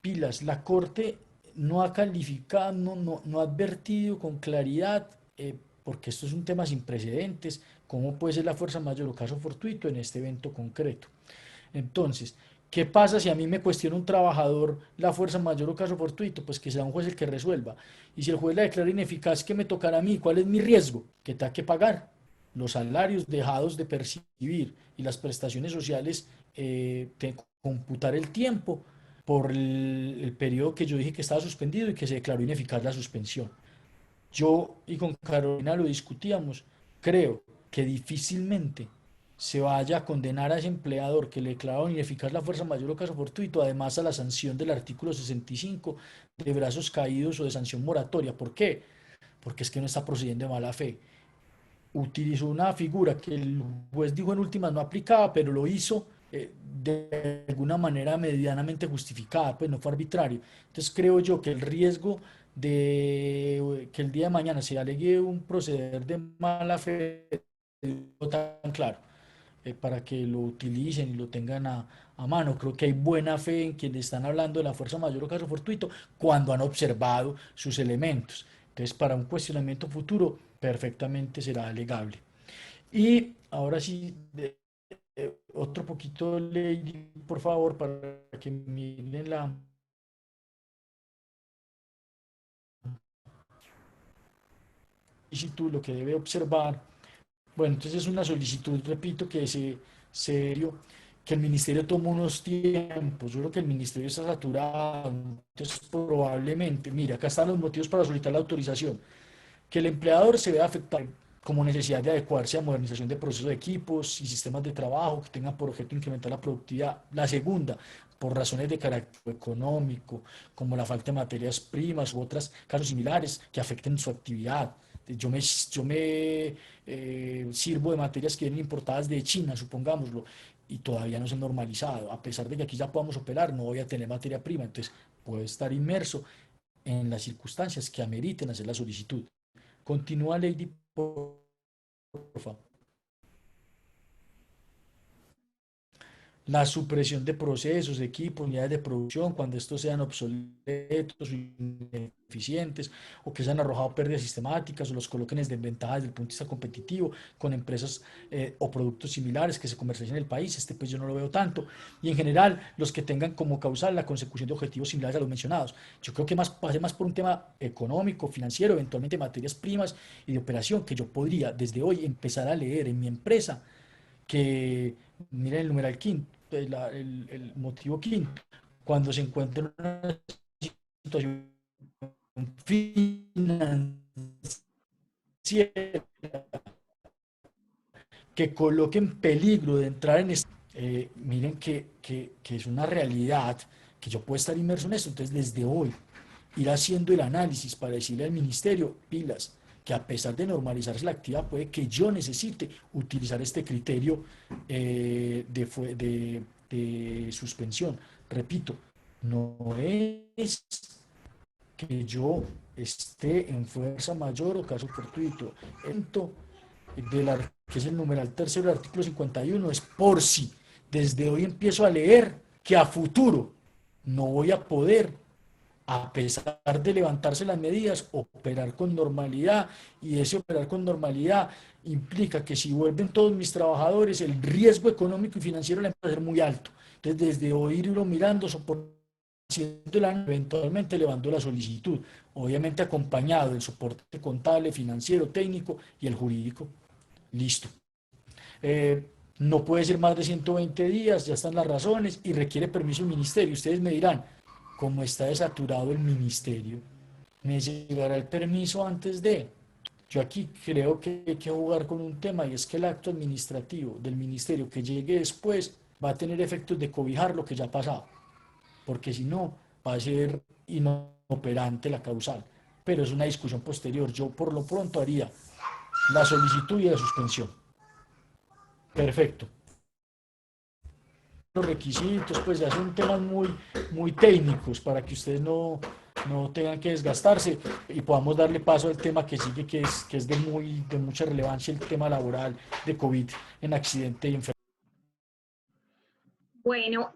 pilas, la Corte no ha calificado, no ha advertido con claridad, porque esto es un tema sin precedentes, cómo puede ser la fuerza mayor o caso fortuito en este evento concreto. Entonces, ¿qué pasa si a mí me cuestiona un trabajador la fuerza mayor o caso fortuito? Pues que sea un juez el que resuelva. Y si el juez la declara ineficaz, ¿qué me tocará a mí? ¿Cuál es mi riesgo? Que tenga que pagar los salarios dejados de percibir y las prestaciones sociales, computar el tiempo, por el periodo que yo dije que estaba suspendido y que se declaró ineficaz la suspensión. Yo y con Carolina lo discutíamos, creo que difícilmente se vaya a condenar a ese empleador que le declararon ineficaz la fuerza mayor o caso fortuito, además a la sanción del artículo 65 de brazos caídos o de sanción moratoria. ¿Por qué? Porque es que no está procediendo de mala fe. Utilizó una figura que el juez dijo en últimas no aplicaba, pero lo hizo de alguna manera medianamente justificada, pues no fue arbitrario. Entonces creo yo que el riesgo de que el día de mañana se alegue un proceder de mala fe no tan claro, para que lo utilicen y lo tengan a mano. Creo que hay buena fe en quienes están hablando de la fuerza mayor o caso fortuito cuando han observado sus elementos. Entonces, para un cuestionamiento futuro, perfectamente será alegable. Y ahora sí, otro poquito, Lady, por favor, para que miren la solicitud, lo que debe observar. Bueno, entonces es una solicitud, repito, se dio, que el ministerio toma unos tiempos. Yo creo que el ministerio está saturado. Entonces, probablemente, mira, acá están los motivos para solicitar la autorización. Que el empleador se vea afectado como necesidad de adecuarse a modernización de procesos de equipos y sistemas de trabajo que tengan por objeto incrementar la productividad. La segunda, por razones de carácter económico, como la falta de materias primas u otros casos similares que afecten su actividad. Yo me sirvo de materias que vienen importadas de China, supongámoslo, y todavía no se han normalizado. A pesar de que aquí ya podamos operar, no voy a tener materia prima, entonces puedo estar inmerso en las circunstancias que ameriten hacer la solicitud. Continúa, Lady, por favor. La supresión de procesos, equipos, unidades de producción, cuando estos sean obsoletos, ineficientes o que se han arrojado pérdidas sistemáticas o los coloquen en desventaja desde el punto de vista competitivo con empresas o productos similares que se comercializan en el país. Pues yo no lo veo tanto. Y en general, los que tengan como causal la consecución de objetivos similares a los mencionados. Yo creo que pase más por un tema económico, financiero, eventualmente materias primas y de operación, que yo podría desde hoy empezar a leer en mi empresa que, miren el numeral quinto, el motivo quinto, cuando se encuentra en una situación financiera que coloque en peligro de entrar en esto, miren que es una realidad, que yo puedo estar inmerso en esto, entonces desde hoy ir haciendo el análisis para decirle al ministerio, pilas, que a pesar de normalizarse la actividad, puede que yo necesite utilizar este criterio de suspensión. Repito, no es que yo esté en fuerza mayor o caso fortuito. Que es el numeral tercero del artículo 51, es por si desde hoy empiezo a leer que a futuro no voy a poder, a pesar de levantarse las medidas, operar con normalidad, y ese operar con normalidad implica que si vuelven todos mis trabajadores, el riesgo económico y financiero le va a ser muy alto. Entonces, desde hoy irlo mirando, soportando eventualmente elevando la solicitud, obviamente acompañado del soporte contable, financiero, técnico y el jurídico. Listo. Eh, no puede ser más de 120 días, ya están las razones y requiere permiso del ministerio. Ustedes me dirán, ¿cómo está desaturado el ministerio? ¿Me llegará el permiso antes de? Yo aquí creo que hay que jugar con un tema y es que el acto administrativo del ministerio que llegue después va a tener efectos de cobijar lo que ya ha pasado, porque si no, va a ser inoperante la causal. Pero es una discusión posterior. Yo por lo pronto haría la solicitud y la suspensión. Perfecto. Los requisitos, pues ya son temas muy técnicos para que ustedes no tengan que desgastarse y podamos darle paso al tema que sigue, que es de mucha relevancia, el tema laboral de COVID en accidente y enfermedad. Bueno,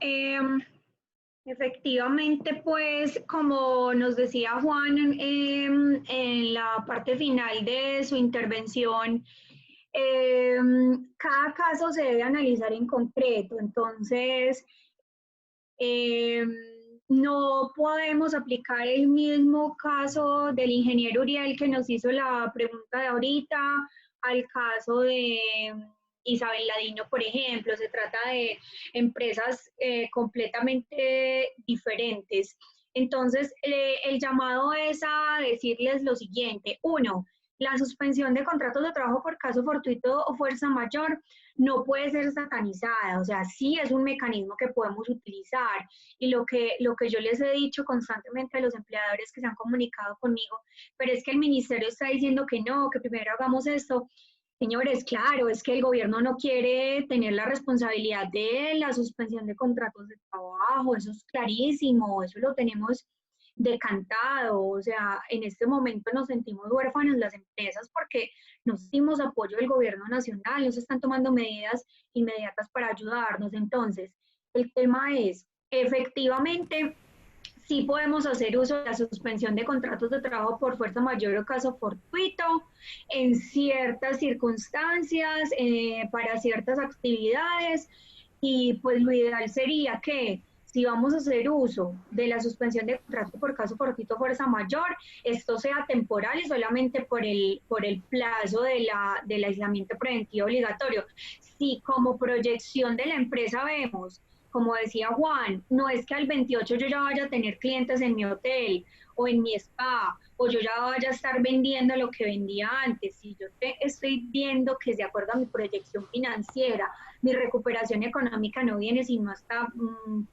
efectivamente, pues como nos decía Juan en la parte final de su intervención, cada caso se debe analizar en concreto. Entonces, eh, no podemos aplicar el mismo caso del ingeniero Uriel que nos hizo la pregunta de ahorita al caso Isabel Ladino, por ejemplo, se trata de empresas completamente diferentes. Entonces, el llamado es a decirles lo siguiente. Uno, la suspensión de contratos de trabajo por caso fortuito o fuerza mayor no puede ser satanizada, o sea, sí es un mecanismo que podemos utilizar y lo que yo les he dicho constantemente a los empleadores que se han comunicado conmigo, pero es que el ministerio está diciendo que no, que primero hagamos esto. Señores, claro, es que el gobierno no quiere tener la responsabilidad de la suspensión de contratos de trabajo, eso es clarísimo, eso lo tenemos decantado, o sea, en este momento nos sentimos huérfanos las empresas porque no sentimos apoyo del gobierno nacional, no se están tomando medidas inmediatas para ayudarnos. Entonces, el tema es, efectivamente, sí podemos hacer uso de la suspensión de contratos de trabajo por fuerza mayor o caso fortuito en ciertas circunstancias, para ciertas actividades, y pues lo ideal sería que si vamos a hacer uso de la suspensión de contrato por caso fortuito fuerza mayor, esto sea temporal y solamente por el plazo del aislamiento preventivo obligatorio. Si como proyección de la empresa vemos, como decía Juan, no es que al 28 yo ya vaya a tener clientes en mi hotel o en mi spa, o yo ya vaya a estar vendiendo lo que vendía antes. Si yo estoy viendo que de acuerdo a mi proyección financiera, mi recuperación económica no viene sino hasta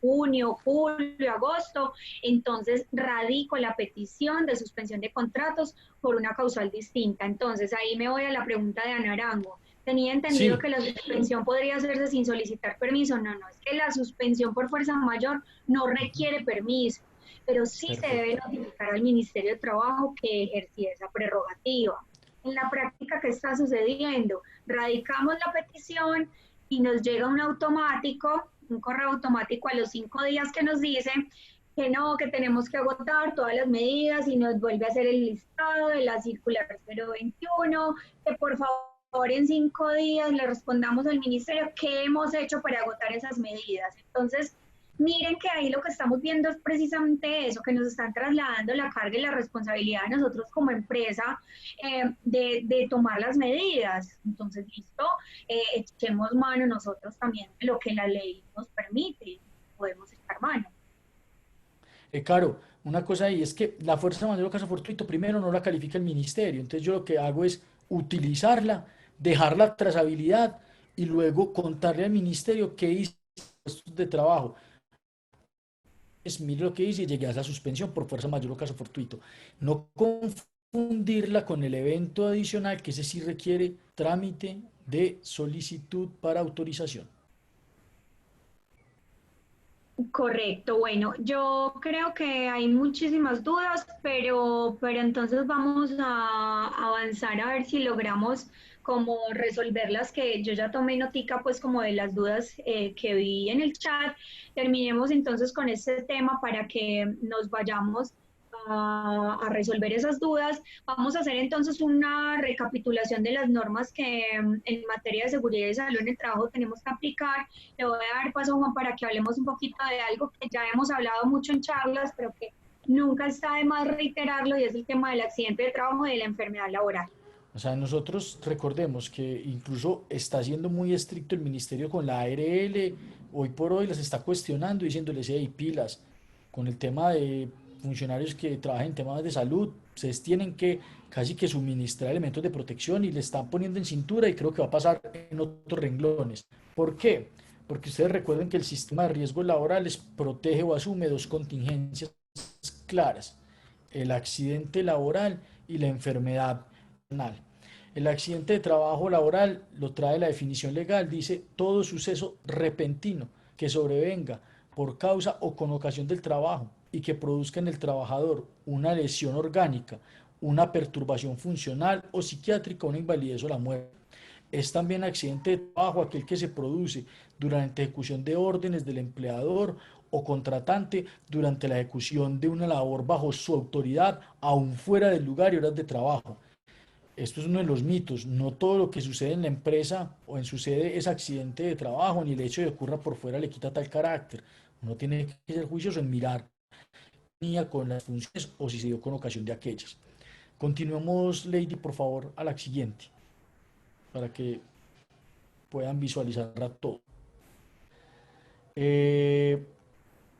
junio, julio, agosto, entonces radico la petición de suspensión de contratos por una causal distinta. Entonces ahí me voy a la pregunta de Ana Arango. Tenía entendido Sí, que la suspensión podría hacerse sin solicitar permiso. No, no, es que la suspensión por fuerza mayor no ujú, requiere permiso, pero sí se debe perfecto. notificar al Ministerio de Trabajo que ejercía esa prerrogativa. En la práctica, ¿qué está sucediendo? Radicamos la petición y nos llega un automático, un correo automático a los 5 días que nos dice que no, que tenemos que agotar todas las medidas y nos vuelve a hacer el listado de la circular 021, que por favor en 5 días le respondamos al ministerio qué hemos hecho para agotar esas medidas. Entonces, miren que ahí lo que estamos viendo es precisamente eso, que nos están trasladando la carga y la responsabilidad de nosotros como empresa, de tomar las medidas. Entonces, listo, echemos mano nosotros también de lo que la ley nos permite, podemos echar mano. Caro, una cosa ahí es que la fuerza mayor o caso fortuito primero no la califica el ministerio, entonces yo lo que hago es utilizarla, dejar la trazabilidad y luego contarle al ministerio qué hice puestos de trabajo. Es, mire lo que hice y llegué a esa suspensión por fuerza mayor o caso fortuito. No confundirla con el evento adicional que ese sí requiere trámite de solicitud para autorización. Correcto, bueno, yo creo que hay muchísimas dudas, pero entonces vamos a avanzar a ver si logramos como resolver las que yo ya tomé notica, pues como de las dudas que vi en el chat. Terminemos entonces con este tema para que nos vayamos a resolver esas dudas. Vamos a hacer entonces una recapitulación de las normas que en materia de seguridad y salud en el trabajo tenemos que aplicar. Le voy a dar paso a Juan para que hablemos un poquito de algo que ya hemos hablado mucho en charlas, pero que nunca está de más reiterarlo, y es el tema del accidente de trabajo y de la enfermedad laboral. O sea, nosotros recordemos que incluso está siendo muy estricto el ministerio con la ARL, hoy por hoy las está cuestionando, diciéndoles, hey, pilas, con el tema de funcionarios que trabajan en temas de salud, ustedes tienen que casi que suministrar elementos de protección y le están poniendo en cintura y creo que va a pasar en otros renglones. ¿Por qué? Porque ustedes recuerden que el sistema de riesgos laborales protege o asume dos contingencias claras, el accidente laboral y la enfermedad. El accidente de trabajo laboral lo trae la definición legal, dice todo suceso repentino que sobrevenga por causa o con ocasión del trabajo y que produzca en el trabajador una lesión orgánica, una perturbación funcional o psiquiátrica, una invalidez o la muerte. Es también accidente de trabajo aquel que se produce durante ejecución de órdenes del empleador o contratante durante la ejecución de una labor bajo su autoridad, aún fuera del lugar y horas de trabajo. Esto es uno de los mitos. No todo lo que sucede en la empresa o en su sede es accidente de trabajo, ni el hecho de que ocurra por fuera le quita tal carácter. Uno tiene que ser juicioso en mirar con las funciones o si se dio con ocasión de aquellas. Continuemos, Lady, por favor, a la siguiente, para que puedan visualizar todo.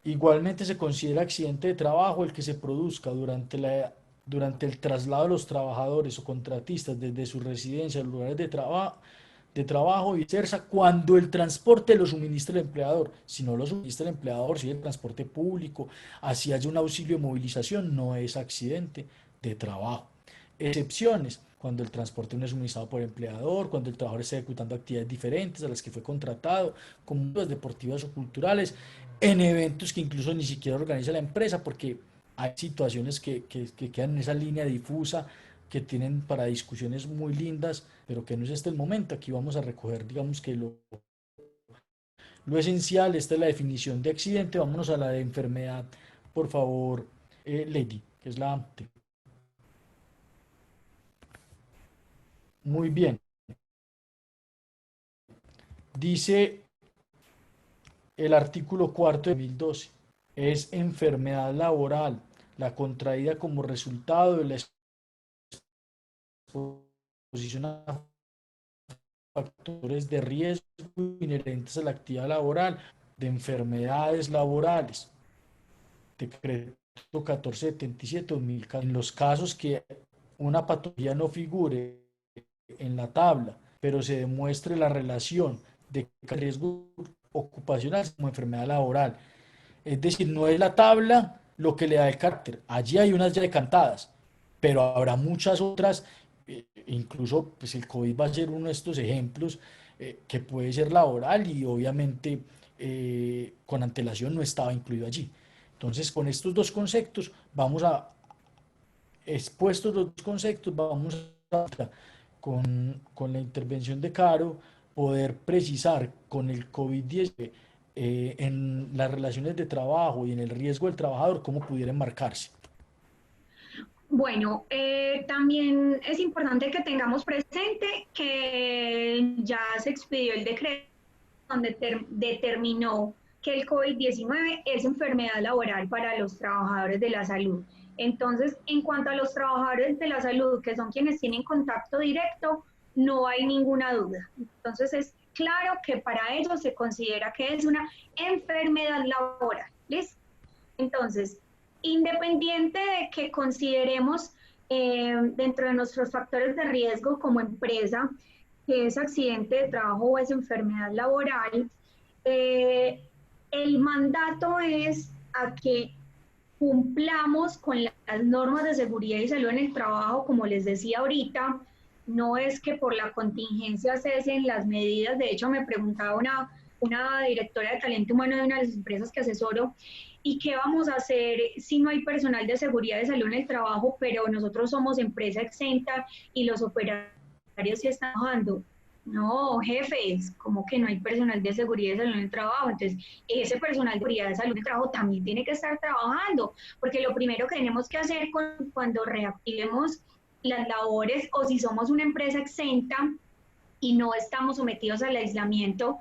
Igualmente se considera accidente de trabajo el que se produzca durante el traslado de los trabajadores o contratistas desde su residencia a los lugares de trabajo y viceversa, cuando el transporte lo suministra el empleador. Si no lo suministra el empleador, si el transporte público, así haya un auxilio de movilización, no es accidente de trabajo. Excepciones: cuando el transporte no es suministrado por el empleador, cuando el trabajador está ejecutando actividades diferentes a las que fue contratado, como las deportivas o culturales, en eventos que incluso ni siquiera organiza la empresa, porque hay situaciones que quedan en esa línea difusa, que tienen para discusiones muy lindas, pero que no es este el momento. Aquí vamos a recoger, digamos que lo esencial. Esta es la definición de accidente. Vámonos a la de enfermedad, por favor, Lady, que es la... Muy bien. Dice el artículo cuarto de 2012, es enfermedad laboral, la contraída como resultado de la exposición a factores de riesgo inherentes a la actividad laboral, de enfermedades laborales. Decreto 1477/2014. En los casos que una patología no figure en la tabla, pero se demuestre la relación de riesgo ocupacional como enfermedad laboral. Es decir, no es la tabla lo que le da el carácter. Allí hay unas ya decantadas, pero habrá muchas otras, incluso pues el COVID va a ser uno de estos ejemplos, que puede ser laboral y obviamente con antelación no estaba incluido allí. Entonces, con estos dos conceptos, expuestos los dos conceptos, vamos a, con la intervención de Caro, poder precisar con el COVID-19, en las relaciones de trabajo y en el riesgo del trabajador, cómo pudiera enmarcarse. Bueno, también es importante que tengamos presente que ya se expidió el decreto donde determinó que el COVID-19 es enfermedad laboral para los trabajadores de la salud. Entonces, en cuanto a los trabajadores de la salud, que son quienes tienen contacto directo, no hay ninguna duda. Entonces, es claro que para ellos se considera que es una enfermedad laboral. ¿Listo? Entonces, independiente de que consideremos dentro de nuestros factores de riesgo como empresa, que es accidente de trabajo o es enfermedad laboral, eh, el mandato es a que cumplamos con las normas de seguridad y salud en el trabajo, como les decía ahorita. No es que por la contingencia cesen las medidas. De hecho, me preguntaba una directora de talento humano de una de las empresas que asesoro, ¿y qué vamos a hacer si no hay personal de seguridad y salud en el trabajo, pero nosotros somos empresa exenta y los operarios sí están trabajando? No, jefes, como que no hay personal de seguridad y salud en el trabajo. Entonces, ese personal de seguridad y salud en el trabajo también tiene que estar trabajando, porque lo primero que tenemos que hacer cuando reactivemos las labores o si somos una empresa exenta y no estamos sometidos al aislamiento,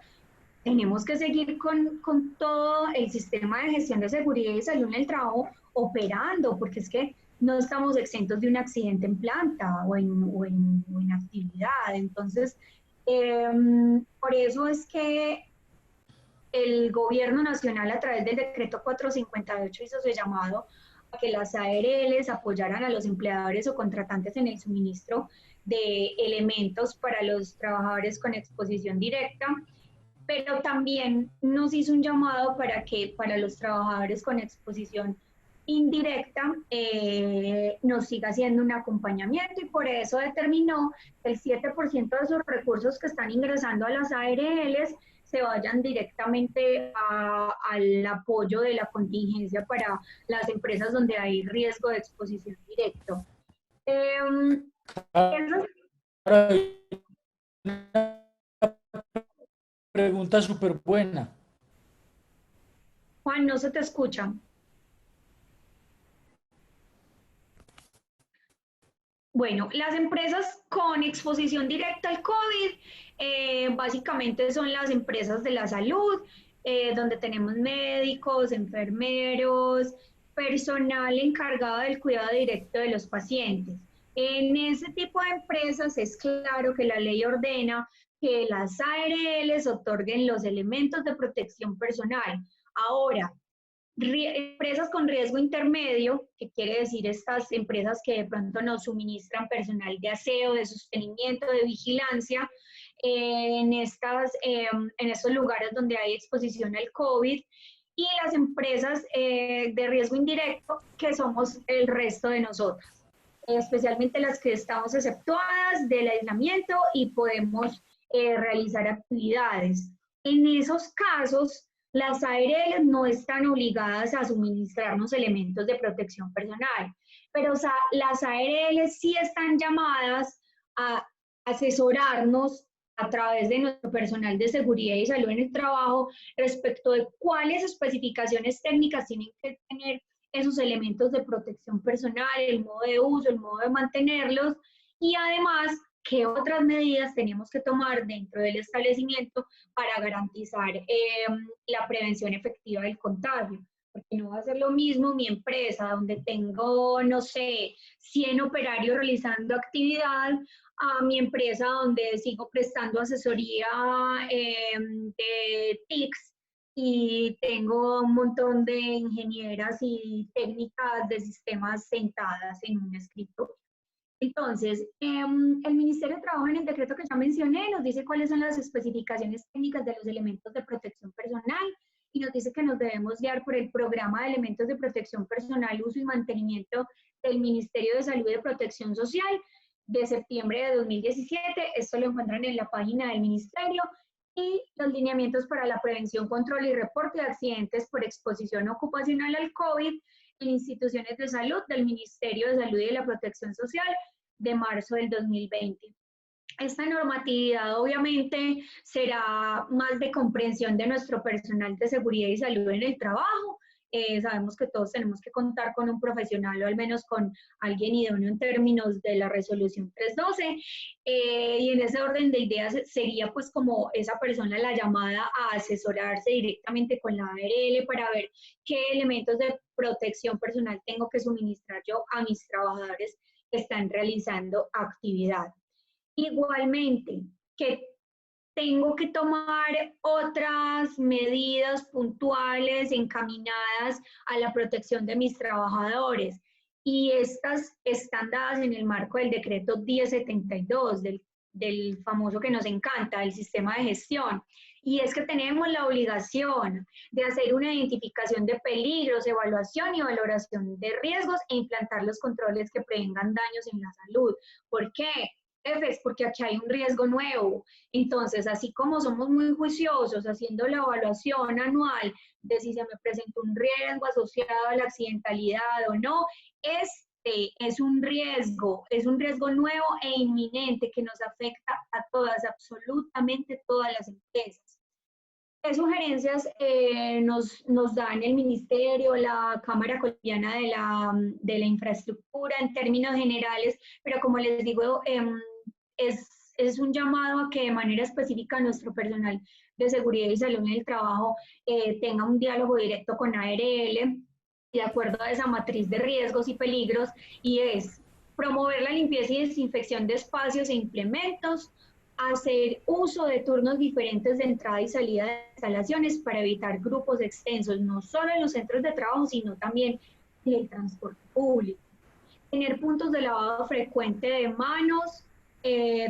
tenemos que seguir con todo el sistema de gestión de seguridad y salud en el trabajo operando, porque es que no estamos exentos de un accidente en planta o en actividad. Entonces, por eso es que el gobierno nacional a través del decreto 458 hizo su llamado a que las ARLs apoyaran a los empleadores o contratantes en el suministro de elementos para los trabajadores con exposición directa, pero también nos hizo un llamado para que para los trabajadores con exposición indirecta nos siga haciendo un acompañamiento, y por eso determinó que el 7% de esos recursos que están ingresando a las ARLs se vayan directamente al apoyo de la contingencia para las empresas donde hay riesgo de exposición directo. Eh, eso, Ahora, una pregunta súper buena. Juan, no se te escucha. Bueno, las empresas con exposición directa al COVID básicamente son las empresas de la salud, donde tenemos médicos, enfermeros, personal encargado del cuidado directo de los pacientes. En ese tipo de empresas es claro que la ley ordena que las ARLs otorguen los elementos de protección personal. Ahora, empresas con riesgo intermedio, que quiere decir estas empresas que de pronto nos suministran personal de aseo, de sostenimiento, de vigilancia, en estos lugares donde hay exposición al COVID, y las empresas de riesgo indirecto, que somos el resto de nosotras, especialmente las que estamos exceptuadas del aislamiento y podemos realizar actividades. En esos casos, las ARL no están obligadas a suministrarnos elementos de protección personal, pero las ARL sí están llamadas a asesorarnos a través de nuestro personal de seguridad y salud en el trabajo respecto de cuáles especificaciones técnicas tienen que tener esos elementos de protección personal, el modo de uso, el modo de mantenerlos, y además qué otras medidas tenemos que tomar dentro del establecimiento para garantizar la prevención efectiva del contagio. Porque no va a ser lo mismo mi empresa, donde tengo, no sé, 100 operarios realizando actividad, a mi empresa donde sigo prestando asesoría de TICs y tengo un montón de ingenieras y técnicas de sistemas sentadas en un escritorio. Entonces, el Ministerio de Trabajo en el decreto que ya mencioné nos dice cuáles son las especificaciones técnicas de los elementos de protección personal y nos dice que nos debemos guiar por el programa de elementos de protección personal, uso y mantenimiento del Ministerio de Salud y de Protección Social de septiembre de 2017. Esto lo encuentran en la página del Ministerio, y los lineamientos para la prevención, control y reporte de accidentes por exposición ocupacional al COVID en instituciones de salud del Ministerio de Salud y de la Protección Social de marzo del 2020. Esta normatividad obviamente será más de comprensión de nuestro personal de seguridad y salud en el trabajo. Sabemos que todos tenemos que contar con un profesional o al menos con alguien idóneo en términos de la resolución 312, y en ese orden de ideas sería pues como esa persona la llamada a asesorarse directamente con la ARL para ver qué elementos de protección personal tengo que suministrar yo a mis trabajadores que están realizando actividad. Igualmente, que tengo que tomar otras medidas puntuales encaminadas a la protección de mis trabajadores. Y estas están dadas en el marco del decreto 1072, del famoso que nos encanta, el sistema de gestión. Y es que tenemos la obligación de hacer una identificación de peligros, evaluación y valoración de riesgos e implantar los controles que prevengan daños en la salud. ¿Por qué? Jefes, porque aquí hay un riesgo nuevo. Entonces, así como somos muy juiciosos haciendo la evaluación anual de si se me presenta un riesgo asociado a la accidentalidad o no, este es un riesgo nuevo e inminente que nos afecta a todas, absolutamente todas las empresas. ¿Qué sugerencias nos dan el Ministerio, la Cámara Colombiana de la Infraestructura en términos generales? Pero como les digo, es un llamado a que de manera específica nuestro personal de seguridad y salud en el trabajo tenga un diálogo directo con ARL de acuerdo a esa matriz de riesgos y peligros, y es promover la limpieza y desinfección de espacios e implementos, hacer uso de turnos diferentes de entrada y salida de instalaciones para evitar grupos extensos, no solo en los centros de trabajo, sino también en el transporte público. Tener puntos de lavado frecuente de manos,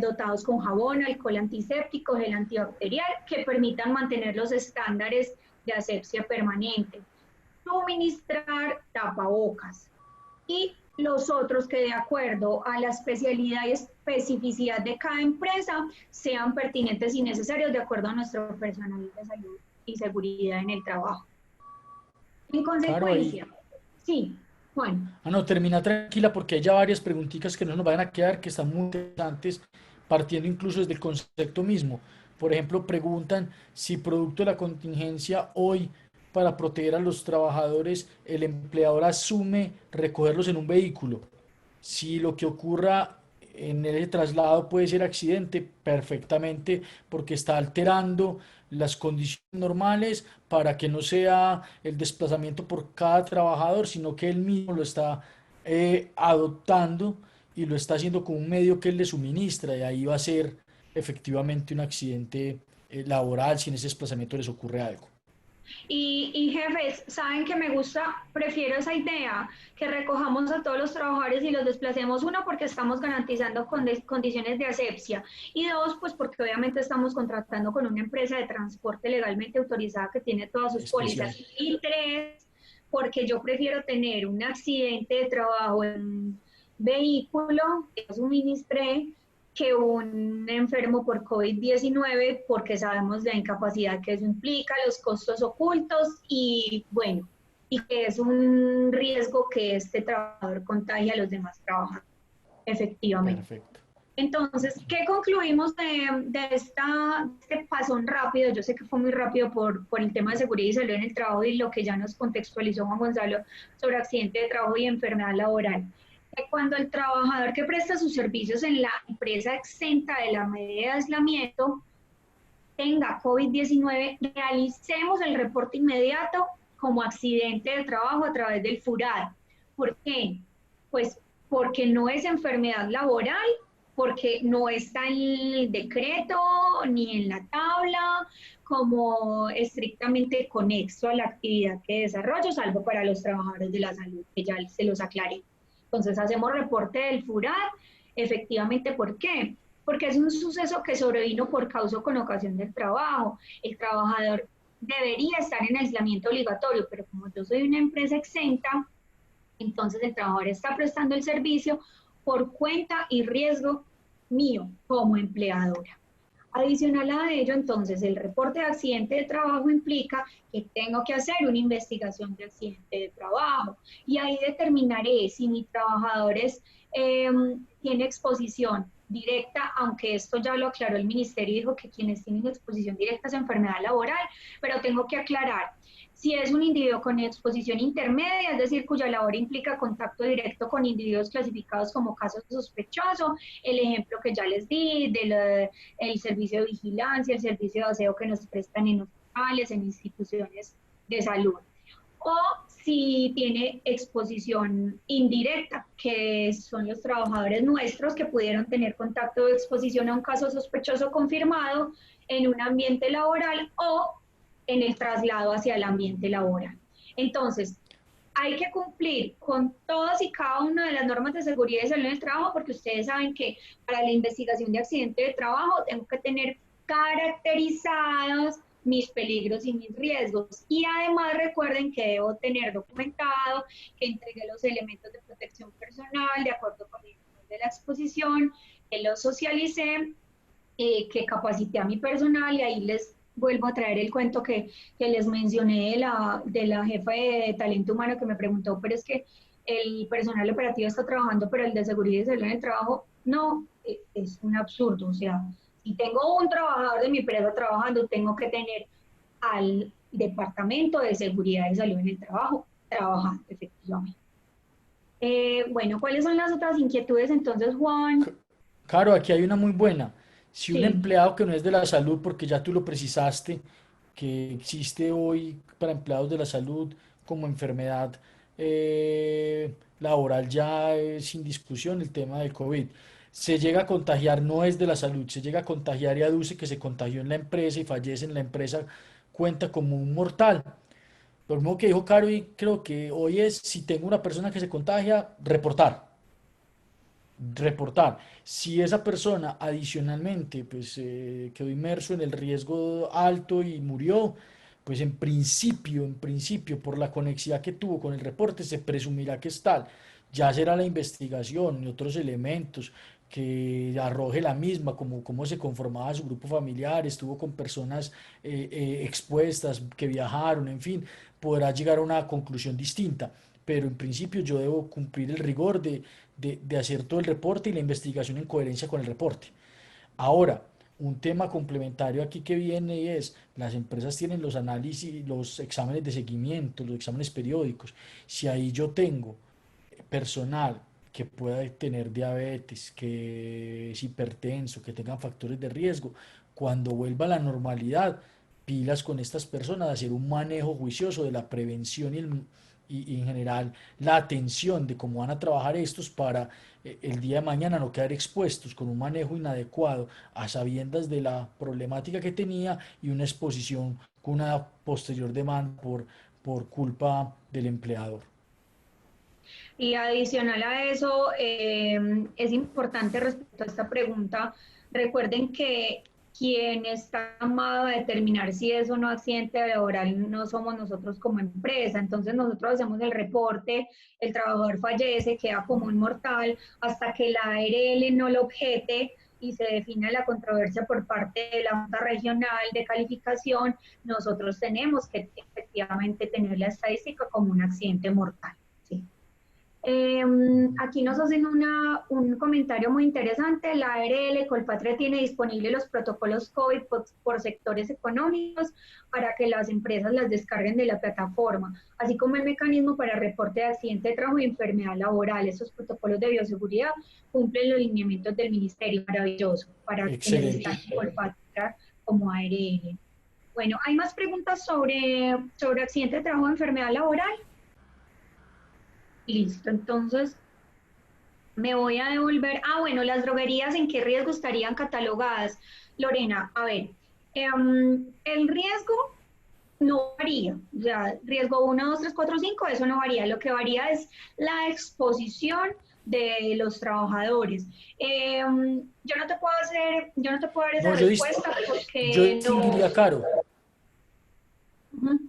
dotados con jabón, alcohol antiséptico, gel antibacterial, que permitan mantener los estándares de asepsia permanente. Suministrar tapabocas. Y los otros que de acuerdo a la especialidad y especificidad de cada empresa sean pertinentes y necesarios de acuerdo a nuestro personal de salud y seguridad en el trabajo. En consecuencia, Claro, ahí. sí, Juan. No, termina tranquila porque hay ya varias preguntitas que no nos van a quedar, que están muy interesantes, partiendo incluso desde el concepto mismo. Por ejemplo, preguntan si producto de la contingencia hoy, para proteger a los trabajadores, el empleador asume recogerlos en un vehículo. Si lo que ocurra en el traslado puede ser accidente, perfectamente, porque está alterando las condiciones normales para que no sea el desplazamiento por cada trabajador, sino que él mismo lo está adoptando y lo está haciendo con un medio que él le suministra, y ahí va a ser efectivamente un accidente laboral, si en ese desplazamiento les ocurre algo. Y jefes, saben que me gusta, prefiero esa idea, que recojamos a todos los trabajadores y los desplacemos, uno, porque estamos garantizando condiciones de asepsia, y dos, pues porque obviamente estamos contratando con una empresa de transporte legalmente autorizada que tiene todas sus Especial. pólizas, y tres, porque yo prefiero tener un accidente de trabajo en un vehículo que suministré que un enfermo por COVID-19 porque sabemos la incapacidad que eso implica, los costos ocultos y bueno, y que es un riesgo que este trabajador contagie a los demás trabajadores, efectivamente. Perfecto. Entonces, ¿qué concluimos de este pasón rápido? Yo sé que fue muy rápido por el tema de seguridad y salud en el trabajo y lo que ya nos contextualizó Juan Gonzalo sobre accidente de trabajo y enfermedad laboral. Que cuando el trabajador que presta sus servicios en la empresa exenta de la medida de aislamiento tenga COVID-19, realicemos el reporte inmediato como accidente de trabajo a través del FURAD. ¿Por qué? Pues porque no es enfermedad laboral, porque no está en el decreto ni en la tabla como estrictamente conexo a la actividad que desarrollo, salvo para los trabajadores de la salud, que ya se los aclaré. Entonces hacemos reporte del FURAD, efectivamente, ¿por qué? Porque es un suceso que sobrevino por causa o con ocasión del trabajo. El trabajador debería estar en aislamiento obligatorio, pero como yo soy una empresa exenta, entonces el trabajador está prestando el servicio por cuenta y riesgo mío como empleadora. Adicional a ello, entonces, el reporte de accidente de trabajo implica que tengo que hacer una investigación de accidente de trabajo y ahí determinaré si mi trabajador tiene exposición directa, aunque esto ya lo aclaró el ministerio y dijo que quienes tienen exposición directa es enfermedad laboral, pero tengo que aclarar si es un individuo con exposición intermedia, es decir, cuya labor implica contacto directo con individuos clasificados como casos sospechosos, el ejemplo que ya les di del el servicio de vigilancia, el servicio de aseo que nos prestan en hospitales, en instituciones de salud. O si tiene exposición indirecta, que son los trabajadores nuestros que pudieron tener contacto de exposición a un caso sospechoso confirmado en un ambiente laboral o en el traslado hacia el ambiente laboral. Entonces, hay que cumplir con todas y cada una de las normas de seguridad y salud en el trabajo, porque ustedes saben que para la investigación de accidente de trabajo tengo que tener caracterizados mis peligros y mis riesgos. Y además recuerden que debo tener documentado que entregué los elementos de protección personal de acuerdo con el nivel de la exposición, que los socialicé, que capacité a mi personal y ahí les vuelvo a traer el cuento que les mencioné de la jefa de talento humano que me preguntó, pero es que el personal operativo está trabajando, pero el de seguridad y salud en el trabajo no, es un absurdo. O sea, si tengo un trabajador de mi empresa trabajando, tengo que tener al departamento de seguridad y salud en el trabajo trabajando efectivamente. Bueno, ¿cuáles son las otras inquietudes entonces, Juan? Claro, aquí hay una muy buena. Si un Sí. empleado que no es de la salud, porque ya tú lo precisaste, que existe hoy para empleados de la salud como enfermedad laboral, ya es sin discusión el tema del COVID. Se llega a contagiar, no es de la salud, se llega a contagiar y aduce que se contagió en la empresa y fallece en la empresa, cuenta como un mortal. Lo mismo que dijo Caro y creo que hoy es, si tengo una persona que se contagia, reportar. Si esa persona adicionalmente pues, quedó inmerso en el riesgo alto y murió, pues en principio, por la conexidad que tuvo con el reporte, se presumirá que es tal. Ya será la investigación y otros elementos que arroje la misma, como cómo se conformaba su grupo familiar, estuvo con personas expuestas que viajaron, en fin, podrá llegar a una conclusión distinta. Pero en principio yo debo cumplir el rigor de hacer todo el reporte y la investigación en coherencia con el reporte. Ahora, un tema complementario aquí que viene y es, las empresas tienen los análisis, los exámenes de seguimiento, los exámenes periódicos. Si ahí yo tengo personal que pueda tener diabetes, que es hipertenso, que tengan factores de riesgo, cuando vuelva a la normalidad, pilas con estas personas, hacer un manejo juicioso de la prevención y en general la atención de cómo van a trabajar estos para el día de mañana no quedar expuestos con un manejo inadecuado a sabiendas de la problemática que tenía y una exposición con una posterior demanda por culpa del empleador. Y adicional a eso, es importante respecto a esta pregunta, recuerden que quien está llamado a determinar si es o no accidente laboral no somos nosotros como empresa. Entonces nosotros hacemos el reporte, el trabajador fallece, queda como un mortal, hasta que la ARL no lo objete y se define la controversia por parte de la Junta Regional de Calificación, nosotros tenemos que efectivamente tener la estadística como un accidente mortal. ¿Sí? Aquí nos hacen un comentario muy interesante. La ARL Colpatria tiene disponibles los protocolos COVID por sectores económicos para que las empresas las descarguen de la plataforma, así como el mecanismo para reporte de accidente de trabajo y enfermedad laboral. Esos protocolos de bioseguridad cumplen los lineamientos del Ministerio. Maravilloso para que Excelente. necesitan Colpatria como ARL. Bueno, ¿hay más preguntas sobre accidente de trabajo o enfermedad laboral? Listo, entonces me voy a devolver. Ah, bueno, las droguerías, ¿en qué riesgo estarían catalogadas? Lorena, a ver, el riesgo no varía, o sea, riesgo 1, 2, 3, 4, 5, eso no varía, lo que varía es la exposición de los trabajadores. Yo no te puedo dar esa No, respuesta yo porque no. distinguiría, Caro, Ujú.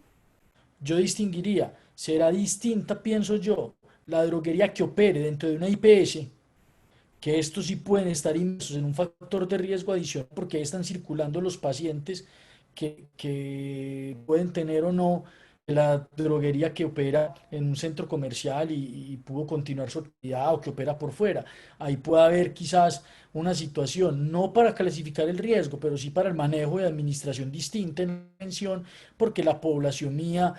yo distinguiría, será distinta, pienso yo, la droguería que opere dentro de una IPS, que estos sí pueden estar inmersos en un factor de riesgo adicional porque ahí están circulando los pacientes que pueden tener o no la droguería que opera en un centro comercial y pudo continuar su actividad o que opera por fuera. Ahí puede haber quizás una situación, no para clasificar el riesgo, pero sí para el manejo y administración distinta en la mención, porque la población mía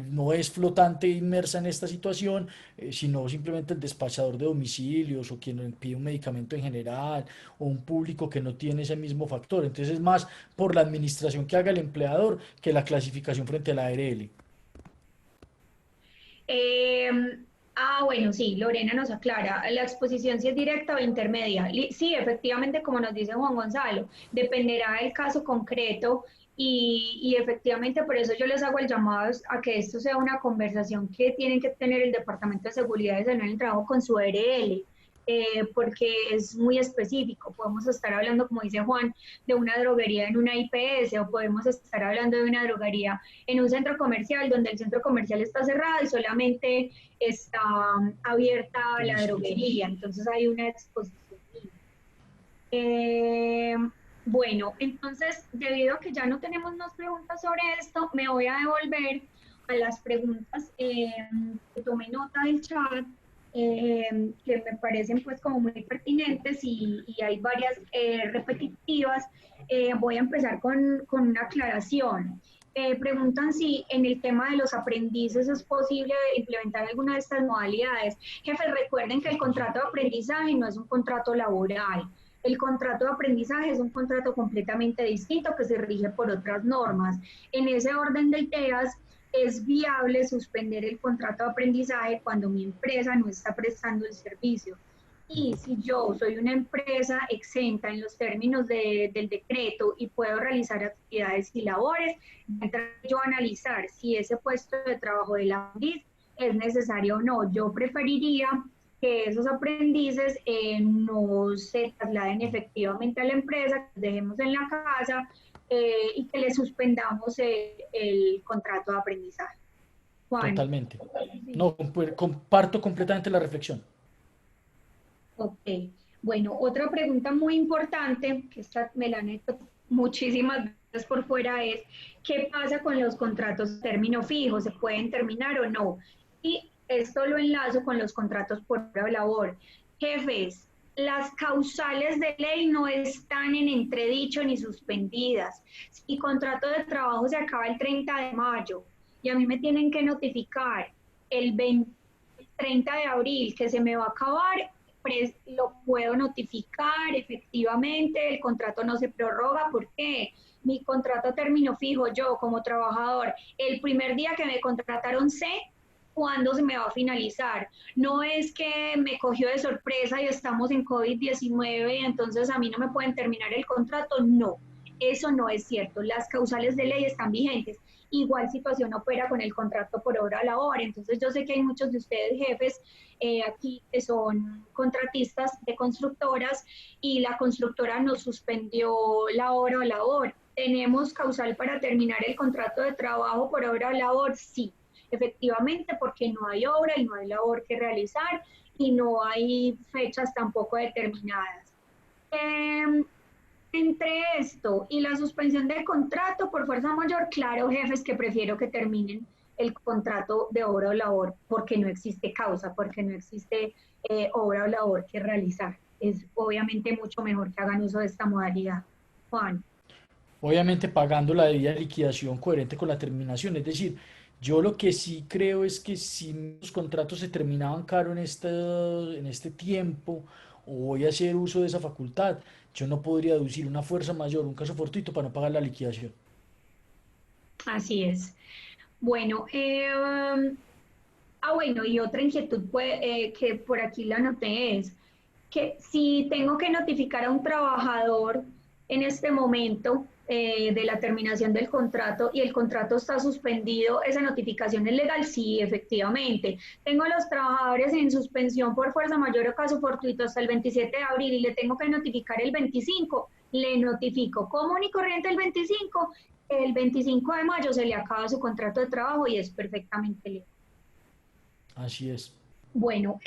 no es flotante e inmersa en esta situación, sino simplemente el despachador de domicilios o quien pide un medicamento en general o un público que no tiene ese mismo factor. Entonces es más por la administración que haga el empleador que la clasificación frente a la ARL. Eh, bueno, sí, Lorena nos aclara, la exposición si es directa o intermedia. Sí, efectivamente, como nos dice Juan Gonzalo, dependerá del caso concreto y efectivamente por eso yo les hago el llamado a que esto sea una conversación que tienen que tener el Departamento de Seguridad y Salud en el Trabajo con su ARL. Porque es muy específico. Podemos estar hablando, como dice Juan, de una droguería en una IPS o podemos estar hablando de una droguería en un centro comercial donde el centro comercial está cerrado y solamente está abierta la Domicilios. droguería, entonces hay una exposición. Eh, bueno, entonces, debido a que ya no tenemos más preguntas sobre esto, me voy a devolver a las preguntas que tomé nota del chat, que me parecen pues como muy pertinentes y hay varias repetitivas. Voy a empezar con una aclaración. Preguntan si en el tema de los aprendices es posible implementar alguna de estas modalidades. Jefes, recuerden que el contrato de aprendizaje no es un contrato laboral. El contrato de aprendizaje es un contrato completamente distinto que se rige por otras normas. En ese orden de ideas, es viable suspender el contrato de aprendizaje cuando mi empresa no está prestando el servicio. Y si yo soy una empresa exenta en los términos del decreto y puedo realizar actividades y labores, yo analizar si ese puesto de trabajo de la MIS es necesario o no. Yo preferiría que esos aprendices no se trasladen efectivamente a la empresa, que los dejemos en la casa y que le suspendamos el contrato de aprendizaje. Juan. Totalmente. Sí. No, comparto completamente la reflexión. Ok. Bueno, otra pregunta muy importante, que esta me la han hecho muchísimas veces por fuera, es ¿qué pasa con los contratos de término fijo? ¿Se pueden terminar o no? Y esto lo enlazo con los contratos por hora o labor. Jefes, las causales de ley no están en entredicho ni suspendidas. Si mi contrato de trabajo se acaba el 30 de mayo y a mí me tienen que notificar el 30 de abril que se me va a acabar, lo puedo notificar efectivamente, el contrato no se prorroga, ¿por qué? Mi contrato a término fijo, yo como trabajador, el primer día que me contrataron sé cuándo se me va a finalizar. No es que me cogió de sorpresa y estamos en COVID-19 y entonces a mí no me pueden terminar el contrato. No, eso no es cierto. Las causales de ley están vigentes. Igual situación opera con el contrato por obra o labor. Entonces yo sé que hay muchos de ustedes jefes aquí que son contratistas de constructoras y la constructora nos suspendió la obra o labor. ¿Tenemos causal para terminar el contrato de trabajo por obra o labor? Sí, efectivamente, porque no hay obra y no hay labor que realizar y no hay fechas tampoco determinadas. Eh, Entre esto y la suspensión del contrato por fuerza mayor, claro, jefes, que prefiero que terminen el contrato de obra o labor porque no existe causa, porque no existe obra o labor que realizar. Es obviamente mucho mejor que hagan uso de esta modalidad. Juan. Obviamente pagando la debida liquidación coherente con la terminación. Es decir, yo lo que sí creo es que si los contratos se terminaban caro en este tiempo, o voy a hacer uso de esa facultad, yo no podría deducir una fuerza mayor, un caso fortuito para no pagar la liquidación. Así es. Bueno, bueno, y otra inquietud que por aquí la noté es que si tengo que notificar a un trabajador en este momento de la terminación del contrato y el contrato está suspendido, ¿esa notificación es legal? Sí, efectivamente. Tengo a los trabajadores en suspensión por fuerza mayor o caso fortuito hasta el 27 de abril y le tengo que notificar el 25, le notifico común y corriente el 25 de mayo se le acaba su contrato de trabajo y es perfectamente legal. Así es. Bueno,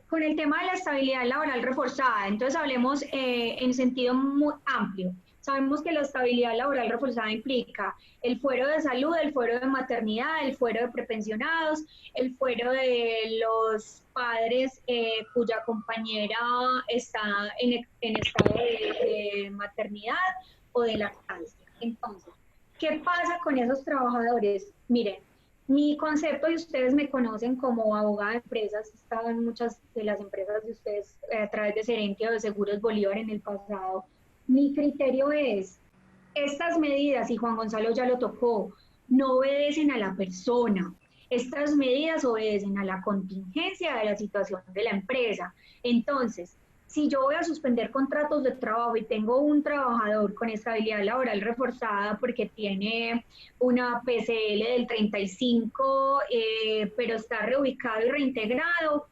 con el tema de la estabilidad laboral reforzada, entonces hablemos en sentido muy amplio. Sabemos que la estabilidad laboral reforzada implica el fuero de salud, el fuero de maternidad, el fuero de prepensionados, el fuero de los padres cuya compañera está en estado de maternidad o de lactancia. Entonces, ¿qué pasa con esos trabajadores? Miren, mi concepto, y ustedes me conocen como abogada de empresas, he estado en muchas de las empresas de ustedes a través de Serentia o de Seguros Bolívar en el pasado. Mi criterio es, estas medidas, y Juan Gonzalo ya lo tocó, no obedecen a la persona. Estas medidas obedecen a la contingencia de la situación de la empresa. Entonces, si yo voy a suspender contratos de trabajo y tengo un trabajador con estabilidad laboral reforzada porque tiene una PCL del 35, pero está reubicado y reintegrado,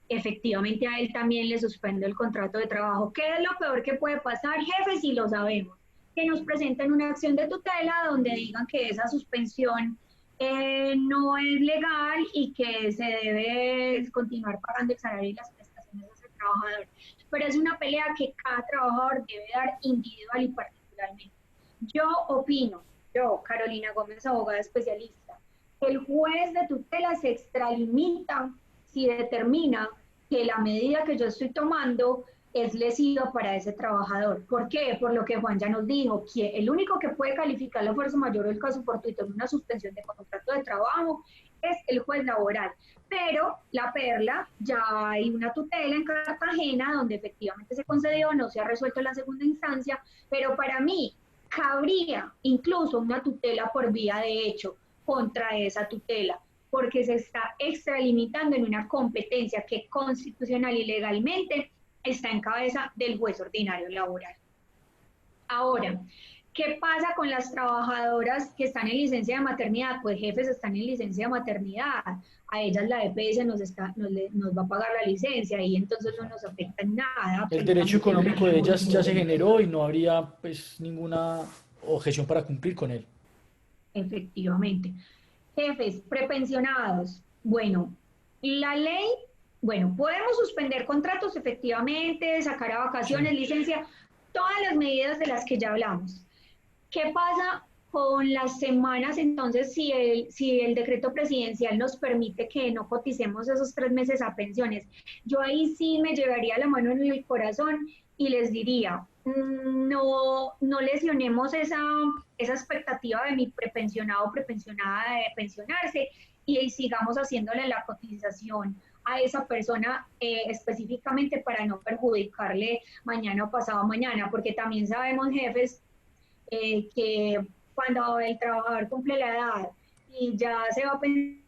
efectivamente a él también le suspendo el contrato de trabajo. ¿Qué es lo peor que puede pasar, jefe? Si lo sabemos, que nos presenten una acción de tutela donde digan que esa suspensión no es legal y que se debe continuar pagando el salario y las prestaciones de ese trabajador. Pero es una pelea que cada trabajador debe dar individual y particularmente. Yo opino, yo, Carolina Gómez, abogada especialista, el juez de tutela se extralimita si determina que la medida que yo estoy tomando es lesiva para ese trabajador. ¿Por qué? Por lo que Juan ya nos dijo, que el único que puede calificar la fuerza mayor o el caso fortuito en una suspensión de contrato de trabajo es el juez laboral. Pero la perla, ya hay una tutela en Cartagena donde efectivamente se concedió, no se ha resuelto en la segunda instancia, pero para mí cabría incluso una tutela por vía de hecho contra esa tutela, porque se está extralimitando en una competencia que constitucional y legalmente está en cabeza del juez ordinario laboral. Ahora, ¿qué pasa con las trabajadoras que están en licencia de maternidad? Pues jefes están en licencia de maternidad. A ellas la EPS nos va a pagar la licencia y entonces no nos Exacto. afecta en nada, El derecho absolutamente económico nada. de ellas ya se generó y no habría pues ninguna objeción para cumplir con él. Efectivamente. Jefes, prepensionados. Bueno, la ley, bueno, podemos suspender contratos efectivamente, sacar a vacaciones, Sí. licencia, todas las medidas de las que ya hablamos. ¿Qué pasa con las semanas entonces si el decreto presidencial nos permite que no coticemos esos 3 meses a pensiones? Yo ahí sí me llevaría la mano en el corazón y les diría, no lesionemos esa expectativa de mi prepensionado o prepensionada de pensionarse y sigamos haciéndole la cotización a esa persona específicamente para no perjudicarle mañana o pasado mañana, porque también sabemos, jefes, que cuando el trabajador cumple la edad y ya se va a pensar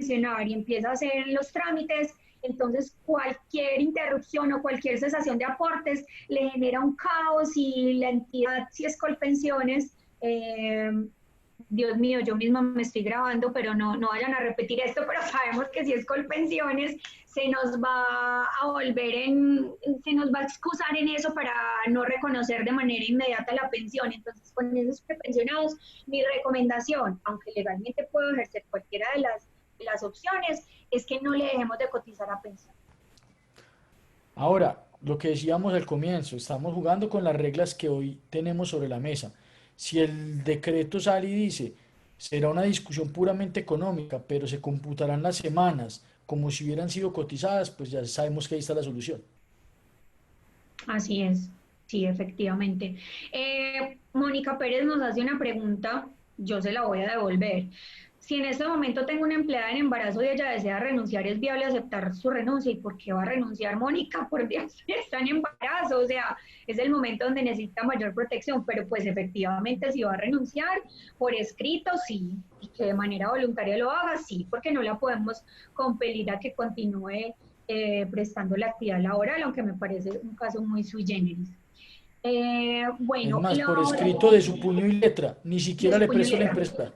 pensionar y empieza a hacer los trámites, entonces cualquier interrupción o cualquier cesación de aportes le genera un caos y la entidad, si es Colpensiones, Dios mío, yo misma me estoy grabando, pero no vayan a repetir esto, pero sabemos que si es Colpensiones, se nos va a se nos va a excusar en eso para no reconocer de manera inmediata la pensión. Entonces, con esos prepensionados, mi recomendación, aunque legalmente puedo ejercer cualquiera de las opciones, es que no le dejemos de cotizar a pensión. Ahora, lo que decíamos al comienzo, estamos jugando con las reglas que hoy tenemos sobre la mesa. Si el decreto sale y dice, será una discusión puramente económica, pero se computarán las semanas como si hubieran sido cotizadas, pues ya sabemos que ahí está la solución. Así es, sí, efectivamente. Mónica Pérez nos hace una pregunta, yo se la voy a devolver. Si en este momento tengo una empleada en embarazo y ella desea renunciar, ¿es viable aceptar su renuncia? ¿Y por qué va a renunciar, Mónica? Por Dios, está en embarazo, o sea, es el momento donde necesita mayor protección, pero pues efectivamente si va a renunciar por escrito, sí, y que de manera voluntaria lo haga, sí, porque no la podemos compelir a que continúe prestando la actividad laboral, aunque me parece un caso muy sui generis. Es Bueno, más, la por hora escrito de su puño y letra, ni de siquiera su le puño y presto la letra. impresora.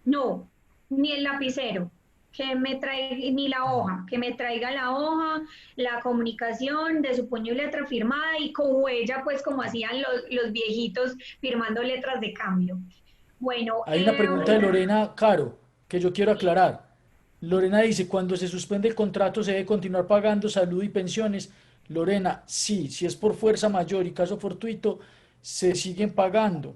No, ni el lapicero, que me traiga, ni la hoja, que me traiga la hoja, la comunicación de su puño y letra firmada y con huella, pues como hacían los viejitos firmando letras de cambio. Bueno, Hay una pregunta de Lorena Caro que yo quiero aclarar. Lorena dice, cuando se suspende el contrato se debe continuar pagando salud y pensiones. Lorena, sí, si es por fuerza mayor y caso fortuito, se siguen pagando.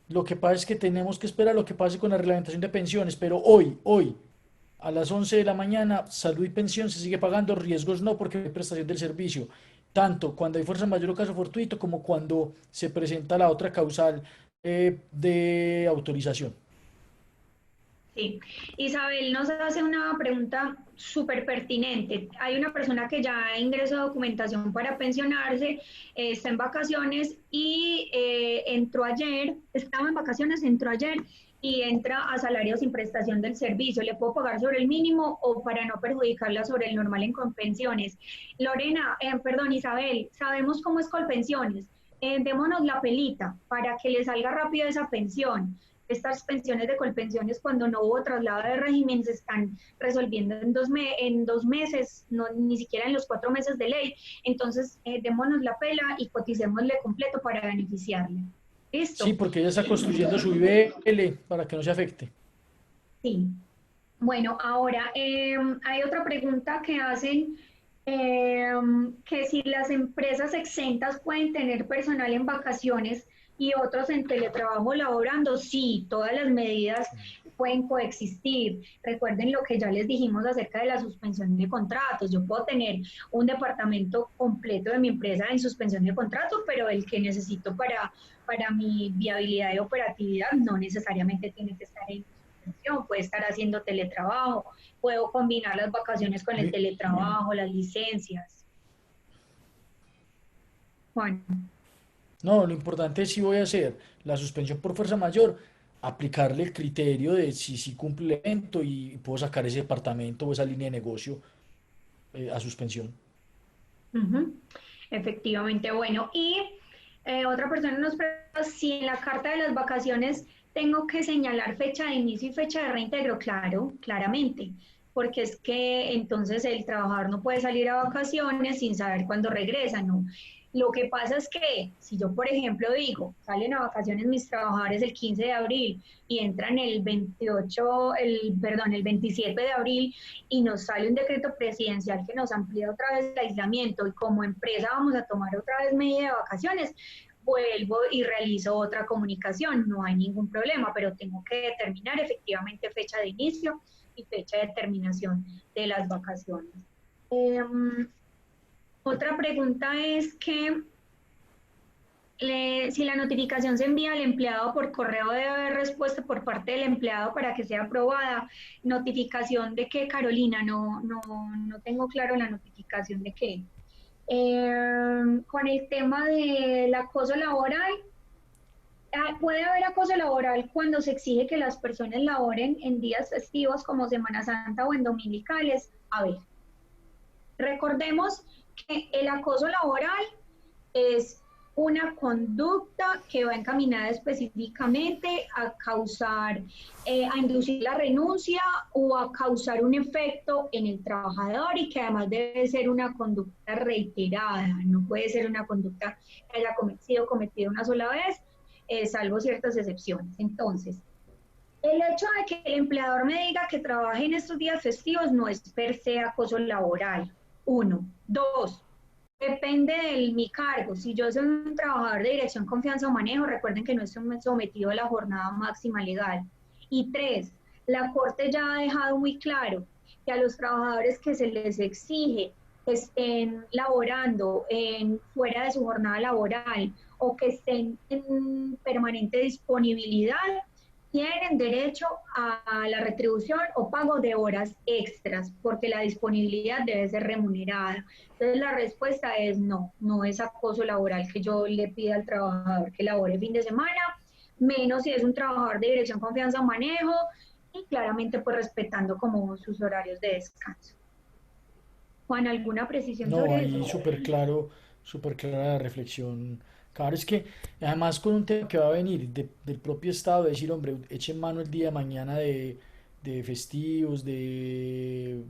Lo que pasa es que tenemos que esperar lo que pase con la reglamentación de pensiones, pero hoy, a las 11 de la mañana, salud y pensión se sigue pagando, riesgos no, porque hay prestación del servicio, tanto cuando hay fuerza mayor o caso fortuito como cuando se presenta la otra causal de autorización. sí, Isabel nos hace una pregunta súper pertinente. Hay una persona que ya ingresó documentación para pensionarse, está en vacaciones y entró ayer, estaba en vacaciones, entró ayer y entra a salario sin prestación del servicio. ¿Le puedo pagar sobre el mínimo o para no perjudicarla sobre el normal en Colpensiones? Lorena, perdón, Isabel, sabemos cómo es Colpensiones. Démonos la pelita para que le salga rápido esa pensión. Estas pensiones de Colpensiones, cuando no hubo traslado de régimen, se están resolviendo en 2 meses, no, ni siquiera en los 4 meses de ley. Entonces, démonos la pela y coticémosle completo para beneficiarle. Sí, ¿Listo? porque ella está construyendo su IBL para que no se afecte. Sí. Bueno, ahora hay otra pregunta que hacen, eh, que si las empresas exentas pueden tener personal en vacaciones y otros en teletrabajo laborando, sí, todas las medidas pueden coexistir. Recuerden lo que ya les dijimos acerca de la suspensión de contratos. Yo puedo tener un departamento completo de mi empresa en suspensión de contratos, pero el que necesito para mi viabilidad y operatividad no necesariamente tiene que estar en puede estar haciendo teletrabajo, puedo combinar las vacaciones con el Li- teletrabajo, las licencias. Juan. No, lo importante es si voy a hacer la suspensión por fuerza mayor, aplicarle el criterio de si cumple el evento y puedo sacar ese departamento o esa línea de negocio a suspensión. Ujú. Efectivamente, bueno. Y otra persona nos pregunta si en la carta de las vacaciones tengo que señalar fecha de inicio y fecha de reintegro. Claro, claramente, porque es que entonces el trabajador no puede salir a vacaciones sin saber cuándo regresa, ¿no? Lo que pasa es que si yo, por ejemplo, digo, salen a vacaciones mis trabajadores el 15 de abril y entran el 28, perdón, el 27 de abril, y nos sale un decreto presidencial que nos amplía otra vez el aislamiento y como empresa vamos a tomar otra vez medida de vacaciones, vuelvo y realizo otra comunicación, no hay ningún problema, pero tengo que determinar efectivamente fecha de inicio y fecha de terminación de las vacaciones. Eh, Otra pregunta es que si la notificación se envía al empleado por correo, debe haber respuesta por parte del empleado para que sea aprobada. ¿Notificación de qué, Carolina? No tengo claro la notificación de qué. Con el tema del acoso laboral, Puede haber acoso laboral cuando se exige que las personas laboren en días festivos como Semana Santa o en dominicales. A ver, recordemos que el acoso laboral es una conducta que va encaminada específicamente a causar, a inducir la renuncia o a causar un efecto en el trabajador y que además debe ser una conducta reiterada, no puede ser una conducta que haya sido cometida una sola vez, salvo ciertas excepciones. Entonces, el hecho de que el empleador me diga que trabaje en estos días festivos no es per se acoso laboral. Uno. Dos, depende de mi cargo. Si yo soy un trabajador de dirección, confianza o manejo, recuerden que no estoy sometido a la jornada máxima legal. Y tres, la Corte ya ha dejado muy claro que a los trabajadores que se les exige que estén laborando fuera de su jornada laboral o que estén en permanente disponibilidad, tienen derecho a la retribución o pago de horas extras, porque la disponibilidad debe ser remunerada. Entonces la respuesta es no, no es acoso laboral que yo le pida al trabajador que labore fin de semana, menos si es un trabajador de dirección, confianza o manejo, y claramente pues respetando como sus horarios de descanso. Juan, ¿alguna precisión No, sobre eso? ahí súper clara la reflexión. Claro, es que además con un tema que va a venir del propio Estado, de decir, hombre, echen mano el día de mañana de festivos, de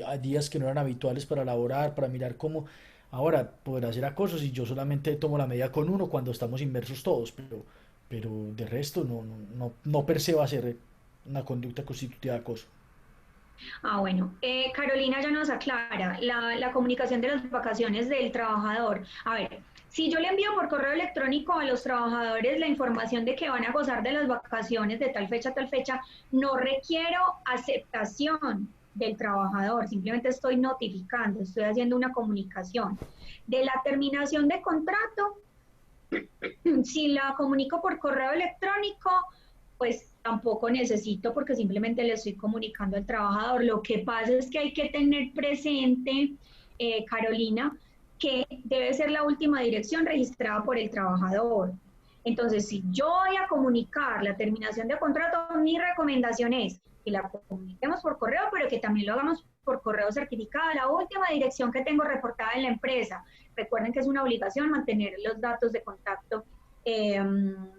a días que no eran habituales para laborar, para mirar cómo ahora poder hacer acosos y yo solamente tomo la medida con uno cuando estamos inmersos todos, pero de resto no per se va a ser una conducta constitutiva de acoso. Bueno, Carolina ya nos aclara la comunicación de las vacaciones del trabajador. A ver, si yo le envío por correo electrónico a los trabajadores la información de que van a gozar de las vacaciones de tal fecha a tal fecha, no requiero aceptación del trabajador, simplemente estoy notificando, estoy haciendo una comunicación. De la terminación de contrato, si la comunico por correo electrónico, pues tampoco necesito porque simplemente le estoy comunicando al trabajador. Lo que pasa es que hay que tener presente, Carolina, que debe ser la última dirección registrada por el trabajador. Entonces, si yo voy a comunicar la terminación de contrato, mi recomendación es que la comuniquemos por correo, pero que también lo hagamos por correo certificado, la última dirección que tengo reportada en la empresa. Recuerden que es una obligación mantener los datos de contacto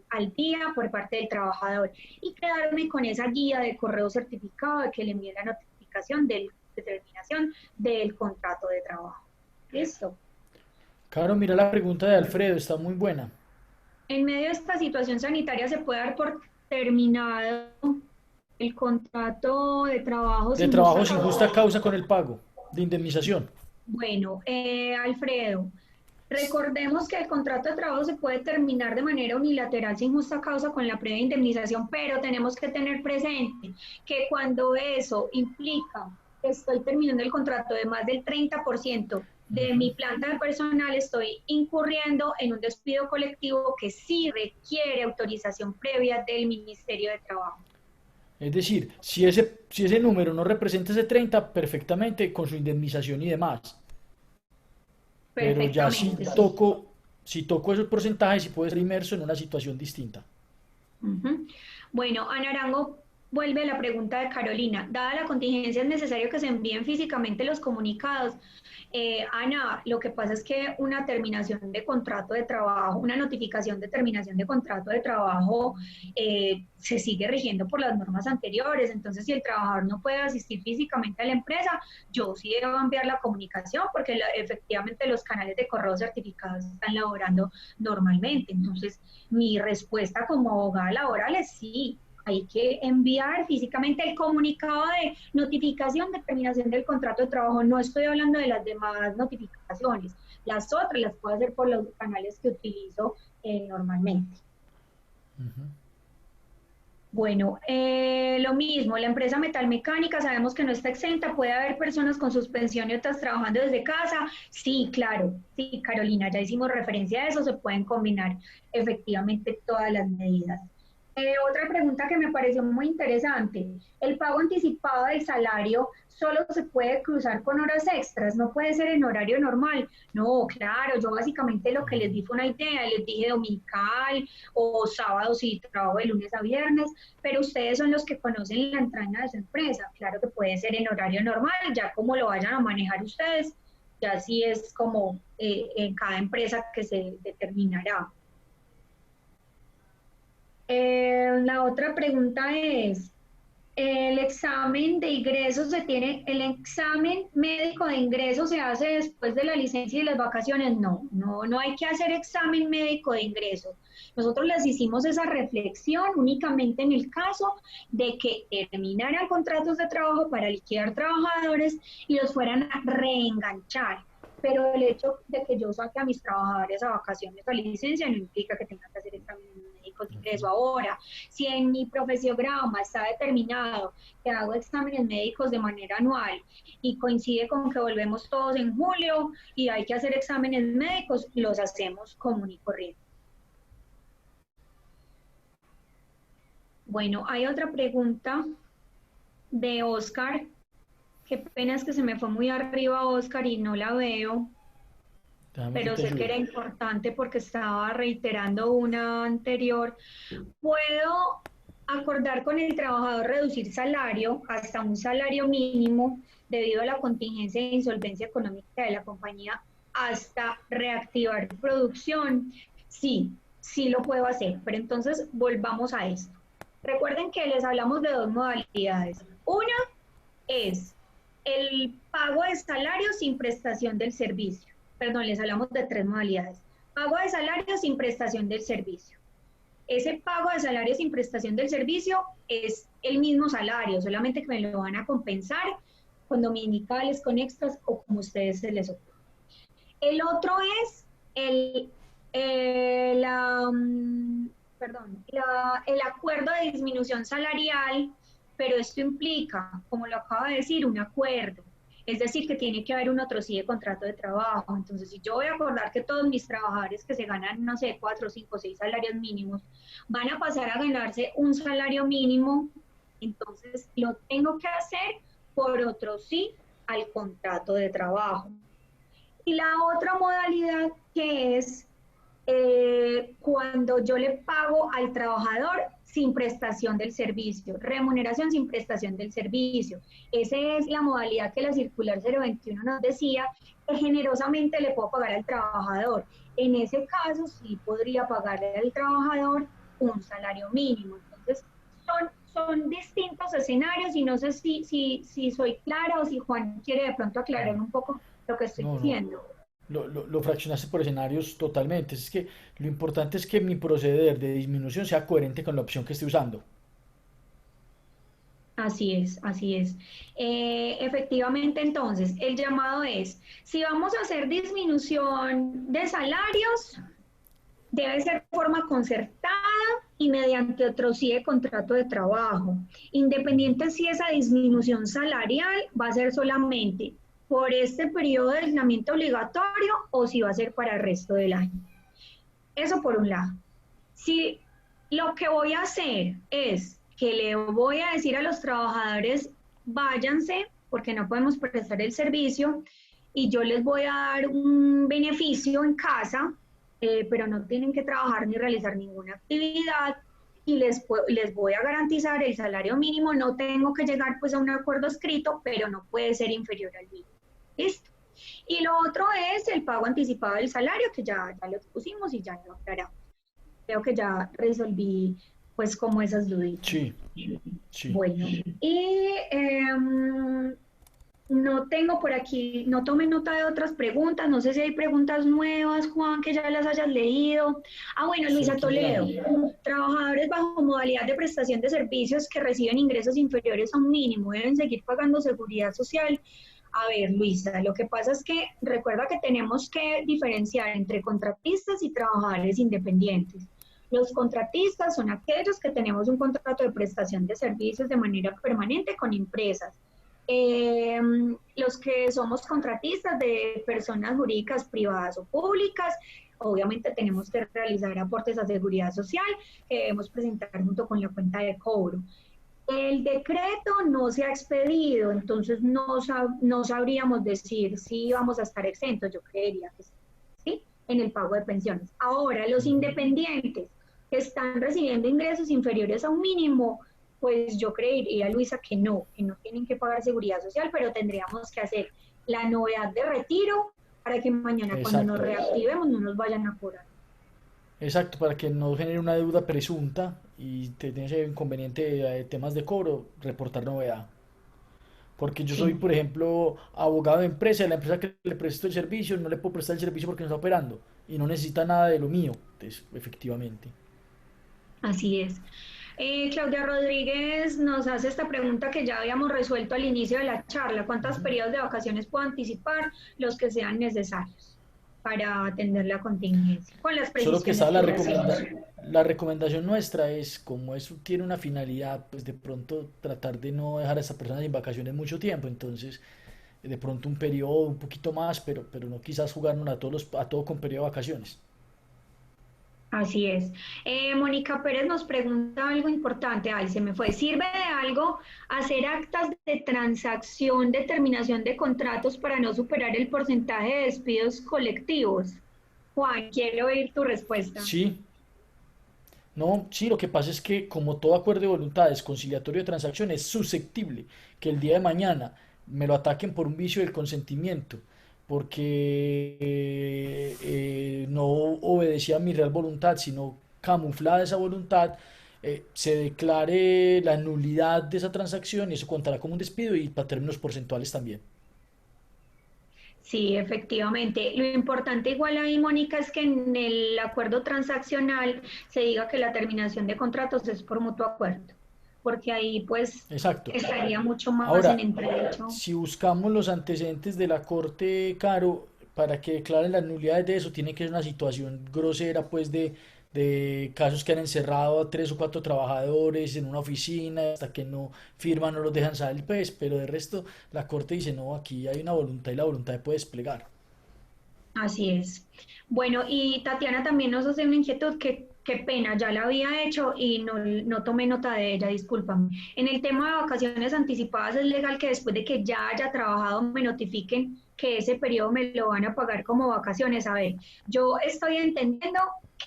al día por parte del trabajador y quedarme con esa guía de correo certificado de que le envíe la notificación de terminación del contrato de trabajo. ¿Listo? Claro, mira la pregunta de Alfredo, está muy buena. En medio de esta situación sanitaria se puede dar por terminado el contrato de trabajo De sin justa trabajo sin justa causa. causa con el pago de indemnización. Bueno, Alfredo, recordemos que el contrato de trabajo se puede terminar de manera unilateral sin justa causa con la previa indemnización, pero tenemos que tener presente que cuando eso implica que estoy terminando el contrato de más del 30% de Ujú. mi planta de personal, estoy incurriendo en un despido colectivo que sí requiere autorización previa del Ministerio de Trabajo. Es decir, si ese número no representa ese 30, perfectamente con su indemnización y demás. Pero ya Perfectamente, sí. si toco esos porcentajes, sí puede ser inmerso en una situación distinta. Ujú. Bueno, Ana Arango vuelve a la pregunta de Carolina. Dada la contingencia, ¿es necesario que se envíen físicamente los comunicados? Ana, lo que pasa es que una terminación de contrato de trabajo, una notificación de terminación de contrato de trabajo se sigue rigiendo por las normas anteriores. Entonces, si el trabajador no puede asistir físicamente a la empresa, yo sí debo enviar la comunicación porque efectivamente los canales de correo certificados están laborando normalmente. Entonces, mi respuesta como abogada laboral es sí, hay que enviar físicamente el comunicado de notificación de terminación del contrato de trabajo. No estoy hablando de las demás notificaciones. Las otras las puedo hacer por los canales que utilizo normalmente. Ujú. Bueno, lo mismo, la empresa metalmecánica sabemos que no está exenta, puede haber personas con suspensión y otras trabajando desde casa. Sí, claro, sí, Carolina, ya hicimos referencia a eso, se pueden combinar efectivamente todas las medidas. Otra pregunta que me pareció muy interesante. ¿El pago anticipado del salario solo se puede cruzar con horas extras? ¿No puede ser en horario normal? No, claro, yo básicamente lo que les di fue una idea, les dije dominical o sábado si trabajo de lunes a viernes, pero ustedes son los que conocen la entraña de su empresa. Claro que puede ser en horario normal, ya como lo vayan a manejar ustedes, ya sí es como en cada empresa que se determinará. La otra pregunta es, ¿el examen de ingresos el examen médico de ingresos se hace después de la licencia y las vacaciones? No, no hay que hacer examen médico de ingresos. Nosotros les hicimos esa reflexión únicamente en el caso de que terminaran contratos de trabajo para liquidar trabajadores y los fueran a reenganchar. Pero el hecho de que yo saque a mis trabajadores a vacaciones o a licencia no implica que tengan que hacer exámenes médicos de ingreso ahora. Si en mi profesiograma está determinado que hago exámenes médicos de manera anual y coincide con que volvemos todos en julio y hay que hacer exámenes médicos, los hacemos común y corriente. Bueno, hay otra pregunta de Oscar. Qué pena es que se me fue muy arriba Oscar y no la veo, Déjame, yo pero te sé que ayudo. era importante porque estaba reiterando una anterior. ¿Puedo acordar con el trabajador reducir salario hasta un salario mínimo debido a la contingencia de insolvencia económica de la compañía hasta reactivar producción? Sí, sí lo puedo hacer, pero entonces volvamos a esto. Recuerden que les hablamos de dos modalidades. Una es el pago de salario sin prestación del servicio. Perdón, les hablamos de tres modalidades. Pago de salario sin prestación del servicio. Ese pago de salario sin prestación del servicio es el mismo salario, solamente que me lo van a compensar con dominicales, con extras o como ustedes se les ocurra. El otro es el, la, el acuerdo de disminución salarial, pero esto implica, como lo acabo de decir, un acuerdo. Es decir, que tiene que haber un otro sí de contrato de trabajo. Entonces, si yo voy a acordar que todos mis trabajadores que se ganan, no sé, 4, 5, 6 salarios mínimos, van a pasar a ganarse un salario mínimo, entonces lo tengo que hacer por otro sí al contrato de trabajo. Y la otra modalidad que es cuando yo le pago al trabajador sin prestación del servicio, remuneración sin prestación del servicio. Esa es la modalidad que la circular 021 nos decía que generosamente le puedo pagar al trabajador. En ese caso sí podría pagarle al trabajador un salario mínimo. Entonces son distintos escenarios y no sé si soy clara o si Juan quiere de pronto aclarar un poco lo que estoy No, no. diciendo. Lo fraccionaste por escenarios totalmente. Es que lo importante es que mi proceder de disminución sea coherente con la opción que estoy usando. Así es, así es. Efectivamente, entonces, el llamado es, si vamos a hacer disminución de salarios, debe ser de forma concertada y mediante otro sí de contrato de trabajo. Independiente si esa disminución salarial va a ser solamente por este periodo de aislamiento obligatorio o si va a ser para el resto del año. Eso por un lado. Si lo que voy a hacer es que le voy a decir a los trabajadores, váyanse, porque no podemos prestar el servicio, y yo les voy a dar un beneficio en casa, pero no tienen que trabajar ni realizar ninguna actividad, y les voy a garantizar el salario mínimo, no tengo que llegar pues a un acuerdo escrito, pero no puede ser inferior al mínimo. ¿Listo? Y lo otro es el pago anticipado del salario, que ya lo pusimos y ya lo aclaramos. Creo que ya resolví pues como esas duditas. Sí, sí. Bueno, y no tengo por aquí, no tomé nota de otras preguntas, no sé si hay preguntas nuevas, Juan, que ya las hayas leído. Ah, bueno, Estoy Luisa aquí Toledo, mirando. trabajadores bajo modalidad de prestación de servicios que reciben ingresos inferiores a un mínimo deben seguir pagando seguridad social. A ver, Luisa, lo que pasa es que recuerda que tenemos que diferenciar entre contratistas y trabajadores independientes. Los contratistas son aquellos que tenemos un contrato de prestación de servicios de manera permanente con empresas. Eh, los que somos contratistas de personas jurídicas privadas o públicas, obviamente tenemos que realizar aportes a seguridad social que debemos presentar junto con la cuenta de cobro. El decreto no se ha expedido, entonces no sabríamos decir si vamos a estar exentos, yo creería que sí, en el pago de pensiones. Ahora, los independientes que están recibiendo ingresos inferiores a un mínimo, pues yo creería, Luisa, que no tienen que pagar seguridad social, pero tendríamos que hacer la novedad de retiro para que mañana cuando nos Exacto. reactivemos no nos vayan a cobrar. Exacto, para que no genere una deuda presunta y tener ese inconveniente de temas de cobro, reportar novedad. Porque yo soy, Sí. por ejemplo, abogado de empresa, la empresa que le presto el servicio, no le puedo prestar el servicio porque no está operando y no necesita nada de lo mío. Entonces, efectivamente. Así es. Claudia Rodríguez nos hace esta pregunta que ya habíamos resuelto al inicio de la charla. ¿Cuántos Ujú. periodos de vacaciones puedo anticipar? Los que sean necesarios para atender la contingencia, con las Solo que precisiones está que le hacemos. la recomendación nuestra es, como eso tiene una finalidad, pues de pronto tratar de no dejar a esta persona sin vacaciones mucho tiempo. Entonces, de pronto un periodo un poquito más, pero no quizás jugarnos a todo con periodo de vacaciones. Así es. Mónica Pérez nos pregunta algo importante. Ay, se me fue. ¿Sirve de algo hacer actas de transacción de terminación de contratos para no superar el porcentaje de despidos colectivos? Juan, quiero oír tu respuesta. Sí, no, sí, lo que pasa es que como todo acuerdo de voluntades conciliatorio de transacciones es susceptible que el día de mañana me lo ataquen por un vicio del consentimiento, porque no obedecía a mi real voluntad, sino camuflada esa voluntad, se declare la nulidad de esa transacción y eso contará como un despido y para términos porcentuales también. Sí, efectivamente. Lo importante igual ahí, Mónica, es que en el acuerdo transaccional se diga que la terminación de contratos es por mutuo acuerdo, porque ahí pues Exacto. estaría mucho más en Ahora, entredicho. si buscamos los antecedentes de la Corte, Caro, para que declaren las nulidades de eso, tiene que ser una situación grosera, pues, de casos que han encerrado a tres o cuatro trabajadores en una oficina, hasta que no firman, no los dejan salir, pues, pero de resto, la Corte dice, no, aquí hay una voluntad y la voluntad se puede desplegar. Así es. Bueno, y Tatiana también nos hace una inquietud, que qué pena, ya la había hecho y no tomé nota de ella, discúlpame. En el tema de vacaciones anticipadas, ¿es legal que después de que ya haya trabajado me notifiquen que ese periodo me lo van a pagar como vacaciones? A ver, yo estoy entendiendo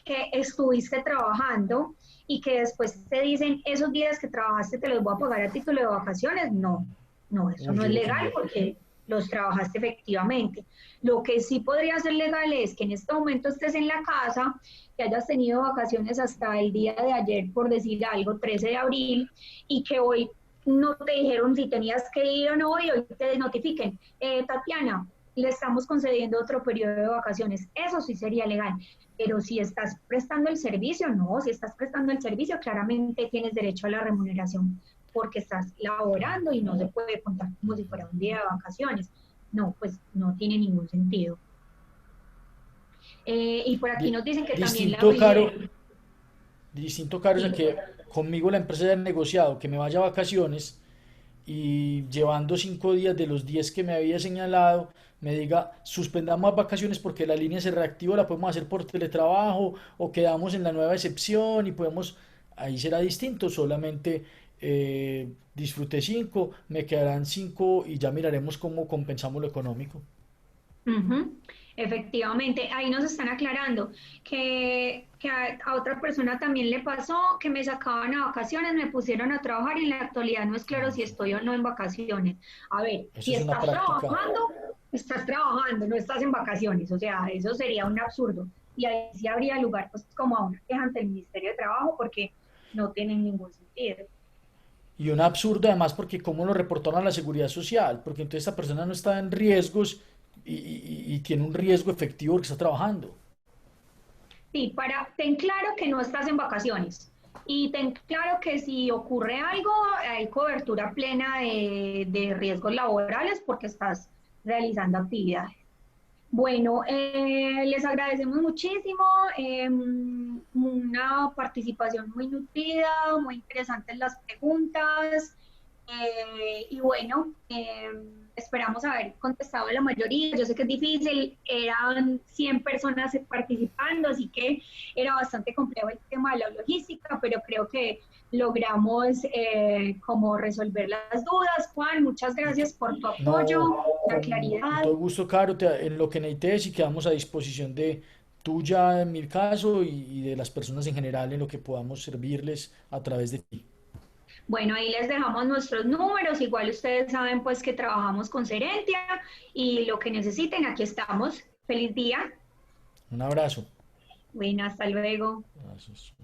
que estuviste trabajando y que después te dicen esos días que trabajaste te los voy a pagar a título de vacaciones. No, no, eso Uy, no yo es creo que legal no. porque los trabajaste efectivamente. Lo que sí podría ser legal es que en este momento estés en la casa, que hayas tenido vacaciones hasta el día de ayer, por decir algo, 13 de abril, y que hoy no te dijeron si tenías que ir o no, y hoy te notifiquen, Tatiana, le estamos concediendo otro periodo de vacaciones. Eso sí sería legal. Pero si estás prestando el servicio, no, si estás prestando el servicio, claramente tienes derecho a la remuneración porque estás laborando y no se puede contar como si fuera un día de vacaciones. No, pues no tiene ningún sentido. Y por aquí Di- nos dicen que también la distinto, Caro, vigente. distinto, Caro, es a Sí, que conmigo la empresa haya negociado que me vaya a vacaciones y llevando 5 días de los 10 que me había señalado, me diga, suspendamos las vacaciones porque la línea se reactivó, la podemos hacer por teletrabajo o quedamos en la nueva excepción y podemos, ahí será distinto, solamente disfruté 5, me quedarán 5 y ya miraremos cómo compensamos lo económico. ujú, efectivamente, ahí nos están aclarando que a otra persona también le pasó que me sacaban a vacaciones, me pusieron a trabajar y en la actualidad no es claro si estoy o no en vacaciones. A ver, Eso si es una práctica. estás trabajando, no estás en vacaciones, o sea, eso sería un absurdo. Y ahí sí habría lugar, pues, como a una queja ante el Ministerio de Trabajo porque no tienen ningún sentido. Y un absurdo además porque cómo lo reportaron a la seguridad social, porque entonces esta persona no está en riesgos y tiene un riesgo efectivo porque está trabajando. Sí, ten claro que no estás en vacaciones y ten claro que si ocurre algo, hay cobertura plena de riesgos laborales porque estás realizando actividades. Bueno, les agradecemos muchísimo, una participación muy nutrida, muy interesantes las preguntas. Y bueno, esperamos haber contestado la mayoría. Yo sé que es difícil, eran 100 personas participando, así que era bastante complejo el tema de la logística, pero creo que logramos como resolver las dudas. Juan, muchas gracias por tu apoyo, No, la con claridad. todo gusto, Caro, en lo que necesites y quedamos a disposición de tuya en mi caso y de las personas en general en lo que podamos servirles a través de ti. Bueno, ahí les dejamos nuestros números. Igual ustedes saben pues que trabajamos con Serentia y lo que necesiten, aquí estamos. Feliz día. Un abrazo. Bueno, hasta luego. Gracias.